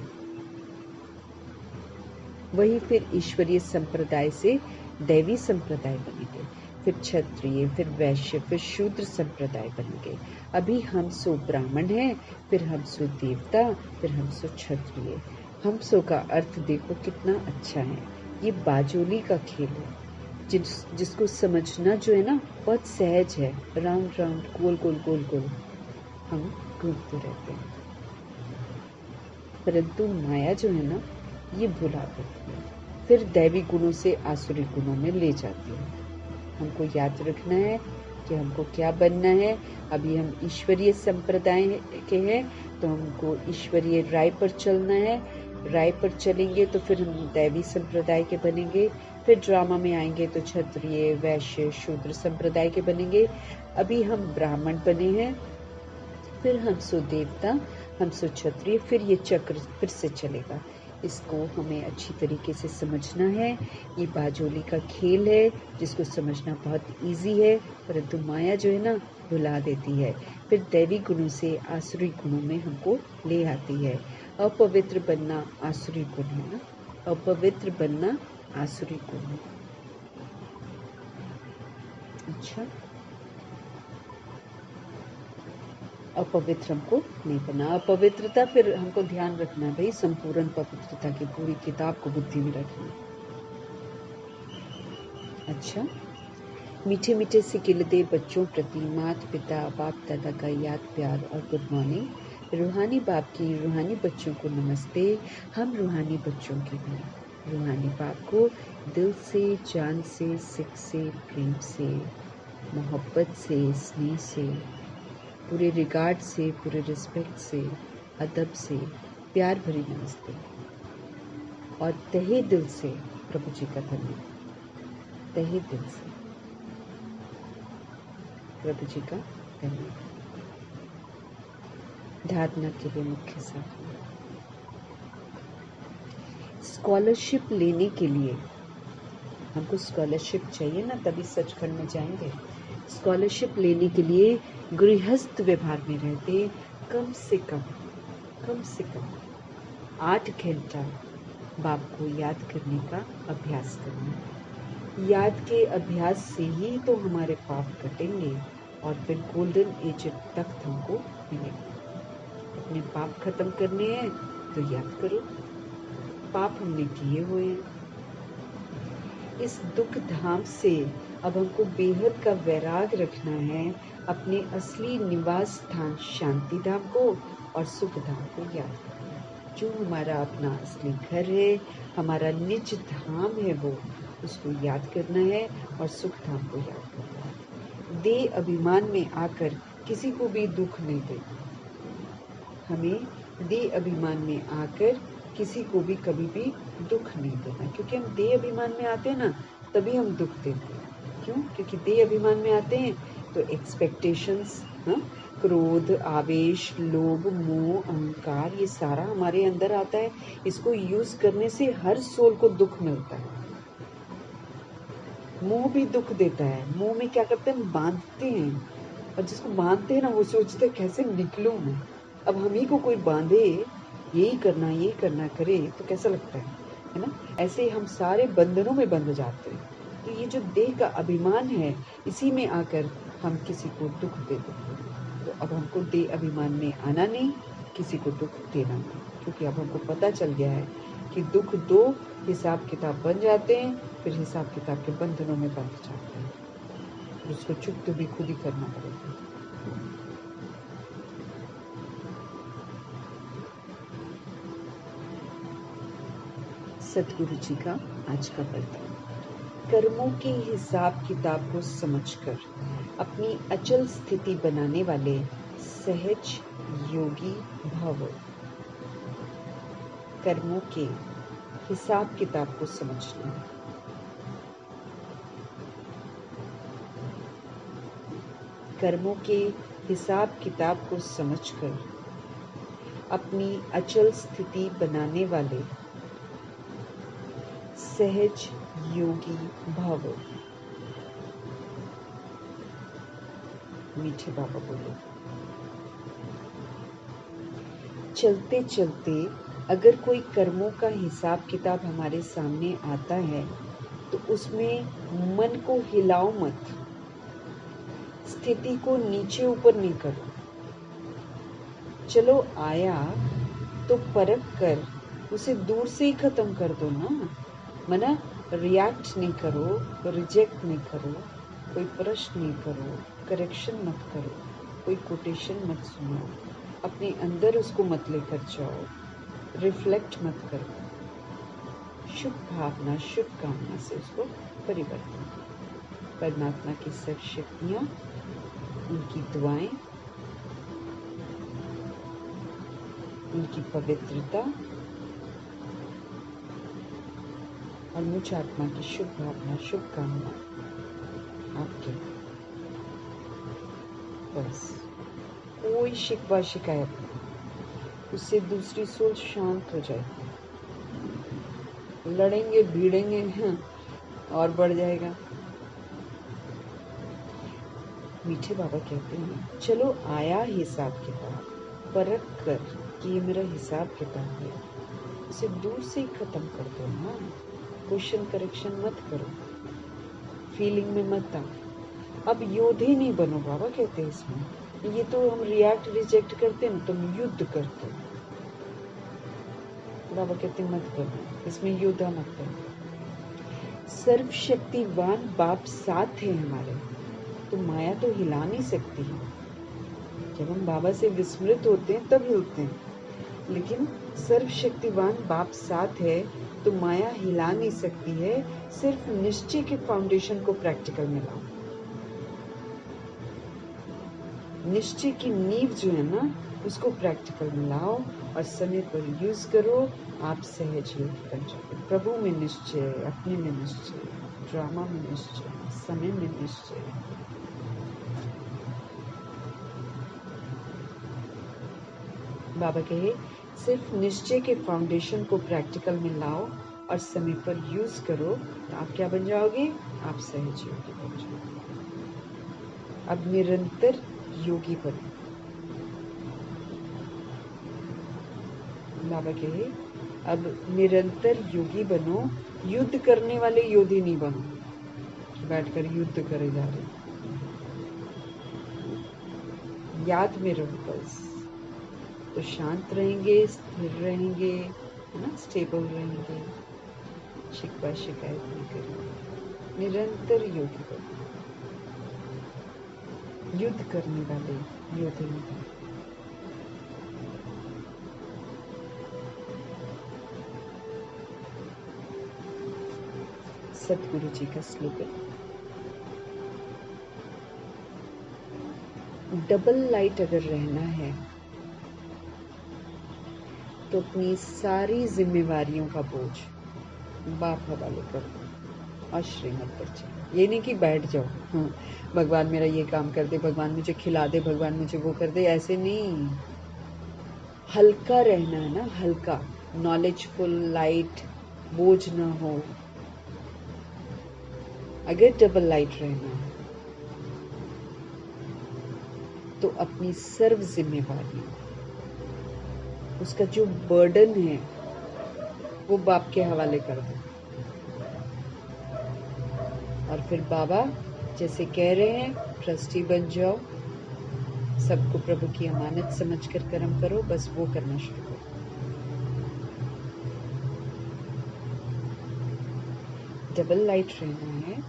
वही फिर ईश्वरीय संप्रदाय से दैवी संप्रदाय बनेंगे, फिर क्षत्रिय, फिर वैश्य, फिर शूद्र संप्रदाय बनेंगे। अभी हम सो ब्राह्मण हैं, फिर हम सो देवता, फिर हम सो क्षत्रिय। हम सो का अर्थ देखो कितना अच्छा है। ये बाजोली का खेल है, जिसको समझना जो है ना बहुत सहज है। राउंड राउंड, गोल गोल गोल गोल हम घूमते रहते हैं, परंतु माया जो है ना ये भुला देती है, फिर दैवी गुणों से आसुरी गुणों में ले जाती है। हमको याद रखना है कि हमको क्या बनना है। अभी हम ईश्वरीय संप्रदाय के हैं, तो हमको ईश्वरीय राय पर चलना है। राय पर चलेंगे तो फिर हम दैवी संप्रदाय के बनेंगे। फिर ड्रामा में आएंगे तो क्षत्रिय, वैश्य, शूद्र संप्रदाय के बनेंगे। अभी हम ब्राह्मण बने हैं, फिर हम सो देवता, हम सो क्षत्रिय, फिर ये चक्र फिर से चलेगा। इसको हमें अच्छी तरीके से समझना है। ये बाजोली का खेल है, जिसको समझना बहुत इजी है, परंतु माया जो है ना भुला देती है, फिर दैवी गुणों से आसुरी गुणों में हमको ले आती है। अपवित्र बनना आसुरी गुण है ना, अपवित्र बनना आसुरी गुण है। अच्छा, अपवित्र हमको नहीं बनना। अपवित्रता फिर हमको ध्यान रखना है भाई, संपूर्ण पवित्रता की पूरी किताब को बुद्धि में रखना। अच्छा, मीठे मीठे से खिलते बच्चों प्रति माता पिता बाप दादा का याद प्यार और गुड मॉर्निंग। रूहानी बाप की रूहानी बच्चों को नमस्ते। हम रूहानी बच्चों के लिए रूहानी बाप को दिल से, जान से, सिख से, प्रेम से, मोहब्बत से, स्नेह से, पूरे रिगार्ड से, पूरे रिस्पेक्ट से, अदब से प्यार भरी नमस्ते और तहे दिल से प्रभु जी का धन्यवाद। तहे दिल से प्रभु जी का धन्यवाद। धारणा के लिए मुख्य साधन। स्कॉलरशिप लेने के लिए हमको स्कॉलरशिप चाहिए ना, तभी सचखंड में जाएंगे। स्कॉलरशिप लेने के लिए गृहस्थ व्यवहार में रहते कम से कम 8 घंटा बाप को याद करने का अभ्यास करना है। याद के अभ्यास से ही तो हमारे पाप कटेंगे और फिर गोल्डन एज तक हमको मिलेगा। अपने पाप खत्म करने हैं तो याद करो, पाप हमने किए हुए हैं। इस दुख धाम से अब हमको बेहद का वैराग रखना है, अपने असली निवास स्थान शांति धाम को और सुख धाम को याद करना है। जो हमारा अपना असली घर है, हमारा निज धाम है, वो उसको याद करना है और सुख धाम को याद करना है। देह अभिमान में आकर किसी को भी दुख नहीं देना। हमें देह अभिमान में आकर किसी को भी कभी भी दुख नहीं देना, क्योंकि हम देह अभिमान में आते हैं ना तभी हम दुख देते हैं। क्यों? क्योंकि देह अभिमान में आते हैं तो एक्सपेक्टेशंस, क्रोध, आवेश, लोभ, मोह, अहंकार, ये सारा हमारे अंदर आता है। इसको यूज करने से हर सोल को दुख मिलता है। मोह भी दुख देता है। मोह में क्या करते हैं, बांधते हैं, और जिसको बांधते हैं ना वो सोचते हैं कैसे निकलूं मैं। अब हम ही को कोई बांधे, यही करना करे तो कैसा लगता है ना। ऐसे हम सारे बंधनों में बंध जाते हैं। तो ये जो देह का अभिमान है, इसी में आकर हम किसी को दुख दे देते हैं। तो अब हमको देह अभिमान में आना नहीं, किसी को दुख देना नहीं, क्योंकि अब हमको पता चल गया है कि दुख दो, हिसाब किताब बन जाते हैं, फिर हिसाब किताब के बंधनों में बंध जाते हैं। उसको चुप भी खुद ही करना पड़ेगा। सतगुरु जी का आज का वरदान। कर्मों के हिसाब किताब को समझकर अपनी अचल स्थिति बनाने वाले सहज योगी भव। कर्मों के हिसाब किताब को समझना। कर्मों के हिसाब किताब को समझकर अपनी अचल स्थिति बनाने वाले सहज योगी भव। मीठे बाबा बोले, चलते चलते अगर कोई कर्मों का हिसाब किताब हमारे सामने आता है तो उसमें मन को हिलाओ मत, स्थिति को नीचे ऊपर नहीं करो। चलो आया तो परख कर उसे दूर से ही खत्म कर दो ना। मना रिएक्ट नहीं करो, रिजेक्ट नहीं करो, कोई प्रश्न नहीं करो, करेक्शन मत करो, कोई कोटेशन मत सुनो, अपने अंदर उसको मत लेकर जाओ, रिफ्लेक्ट मत करो। शुभ भावना, शुभ कामना से उसको परिवर्तन करो। परमात्मा की सब शक्तियाँ, उनकी दुआएं, उनकी पवित्रता और मुझ आत्मा की शुभ भावना, शुभ कामना आपके। बस कोई शिकवा शिकायत नहीं, उससे दूसरी सोच शांत हो जाएगी। लड़ेंगे भिड़ेंगे हैं और बढ़ जाएगा। मीठे बाबा कहते हैं चलो आया हिसाब किताब, परख कर कि ये मेरा हिसाब किताब है, उसे दूर से ही खत्म कर दो ना। क्वेश्चन करेक्शन मत करो, फीलिंग में मत आओ। अब योद्धे नहीं बनो, बाबा कहते हैं इसमें। ये तो हम रिएक्ट रिजेक्ट करते हैं ना, तुम युद्ध करते हो। बाबा कहते हैं मत करो, इसमें युद्ध मत करो। सर्वशक्तिवान बाप साथ है हमारे, तो माया तो हिला नहीं सकती है। जब हम बाबा से विस्मृत होते हैं तब हिलते हैं, लेकिन सर्वशक्तिवान बाप साथ है तो माया हिला नहीं सकती है। सिर्फ निश्चय के फाउंडेशन को प्रैक्टिकल में लाओ। निश्चय की नींव जो है ना, उसको प्रैक्टिकल में लाओ और समय पर यूज करो। आप सहज योग बन जाओगे। प्रभु में निश्चय, अपने में निश्चय, ड्रामा में निश्चय, समय में निश्चय। बाबा कहे सिर्फ निश्चय के फाउंडेशन को प्रैक्टिकल में लाओ और समय पर यूज करो, तो आप क्या बन जाओगे? आप सहज योगी बन जाओगे। अब निरंतर योगी बनो। बाबा कहे अब निरंतर योगी बनो, युद्ध करने वाले योधी नहीं बनो, बैठकर युद्ध करे जा रहे। याद में रहो बस, तो शांत रहेंगे, स्थिर रहेंगे, है ना, स्टेबल रहेंगे, शिकवा शिकायत नहीं करेंगे। निरंतर योगी बनो, युद्ध करने वाले योद्धे नहीं। सतगुरु जी का स्लोगन, डबल लाइट अगर रहना है तो अपनी सारी जिम्मेवारियों का बोझ बाप हवाले कर दो और श्रीमत पर चलो। ये नहीं कि बैठ जाओ, हाँ भगवान मेरा ये काम कर दे, भगवान मुझे खिला दे, भगवान मुझे वो कर दे, ऐसे नहीं। हल्का रहना है ना, हल्का, नॉलेजफुल, लाइट, बोझ ना हो। अगर डबल लाइट रहना है तो अपनी सर्व जिम्मेवारी, उसका जो बर्डन है वो बाप के हवाले कर दो। और फिर बाबा जैसे कह रहे हैं ट्रस्टी बन जाओ, सबको प्रभु की अमानत समझकर कर्म करो, बस वो करना शुरू करो। डबल लाइट रहना है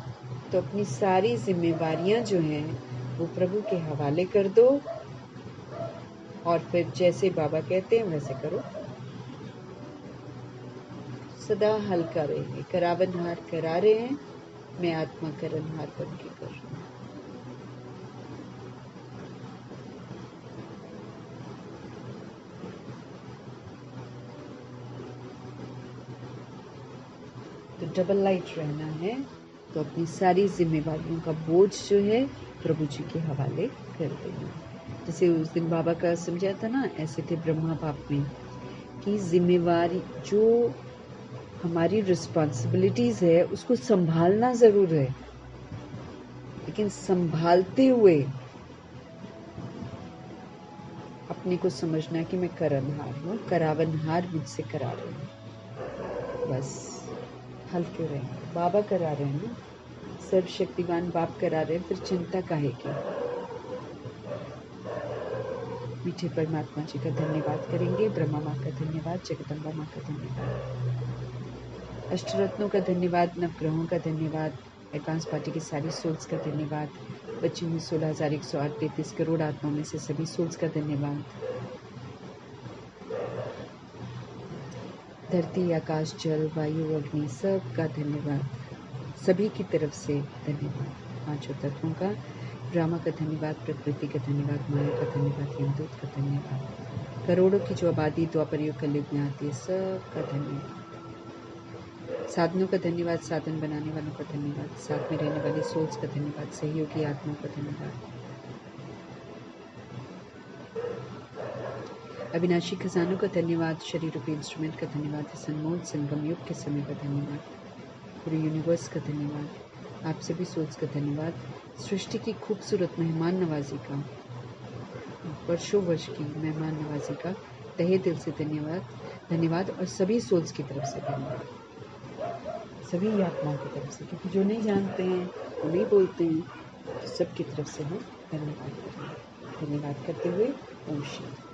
तो अपनी सारी जिम्मेवारियां जो हैं वो प्रभु के हवाले कर दो और फिर जैसे बाबा कहते हैं वैसे करो। सदा हल्का रहेंगे, करावनहार करा रहे हैं, मैं आत्मा करनहार बन के कर रही हूँ। तो डबल लाइट रहना है तो अपनी सारी जिम्मेवारियों का बोझ जो है प्रभु जी के हवाले कर देना। जैसे उस दिन बाबा का समझाया था ना, ऐसे थे ब्रह्मा बाप में कि जिम्मेवारी जो हमारी रिस्पॉन्सिबिलिटीज है उसको संभालना जरूर है, लेकिन संभालते हुए अपने को समझना कि मैं करनहार हूँ, करावनहार मुझसे करा रहे हैं। बस हल्के रहेंगे, बाबा करा रहे हैं ना, सर्वशक्तिवान बाप करा रहे हैं, फिर चिंता काहे की। मीठे परमात्मा जी का धन्यवाद करेंगे, ब्रह्मा माँ का धन्यवाद, जगदम्बा माँ का धन्यवाद, अष्टरत्नों का धन्यवाद, नवग्रहों का धन्यवाद, एडवांस पार्टी की सारी सोल्स का धन्यवाद, बची हुई 16,133 करोड़ आत्माओं में से सभी सोल्स का धन्यवाद, धरती आकाश जल वायु अग्नि सब का धन्यवाद, सभी की तरफ से धन्यवाद, पांचों तत्वों का, ब्रह्मा का धन्यवाद, प्रकृति का धन्यवाद, माया का धन्यवाद, यमदूत का धन्यवाद, करोड़ों की जो आबादी द्वापर युग कलयुग में आती है सब का धन्यवाद, साधनों का धन्यवाद, साधन बनाने वालों का धन्यवाद, साथ में रहने वाले सोल्स का धन्यवाद, सहयोगी आत्माओं का धन्यवाद, अविनाशी खजानों का धन्यवाद, शरीर रूपी इंस्ट्रूमेंट का धन्यवाद, इस अनमोल संगम युग के समय का धन्यवाद, पूरे यूनिवर्स का धन्यवाद, आप सभी सोल्स का धन्यवाद, सृष्टि की खूबसूरत मेहमान नवाजी का, वर्षों वर्ष की मेहमान नवाजी का तहे दिल से धन्यवाद और सभी सोल्स की तरफ से धन्यवाद, सभी आत्माओं की तरफ से, क्योंकि जो नहीं जानते हैं वो नहीं बोलते हैं, तो सबकी तरफ से हम धन्यवाद करते हुए ओम शांति।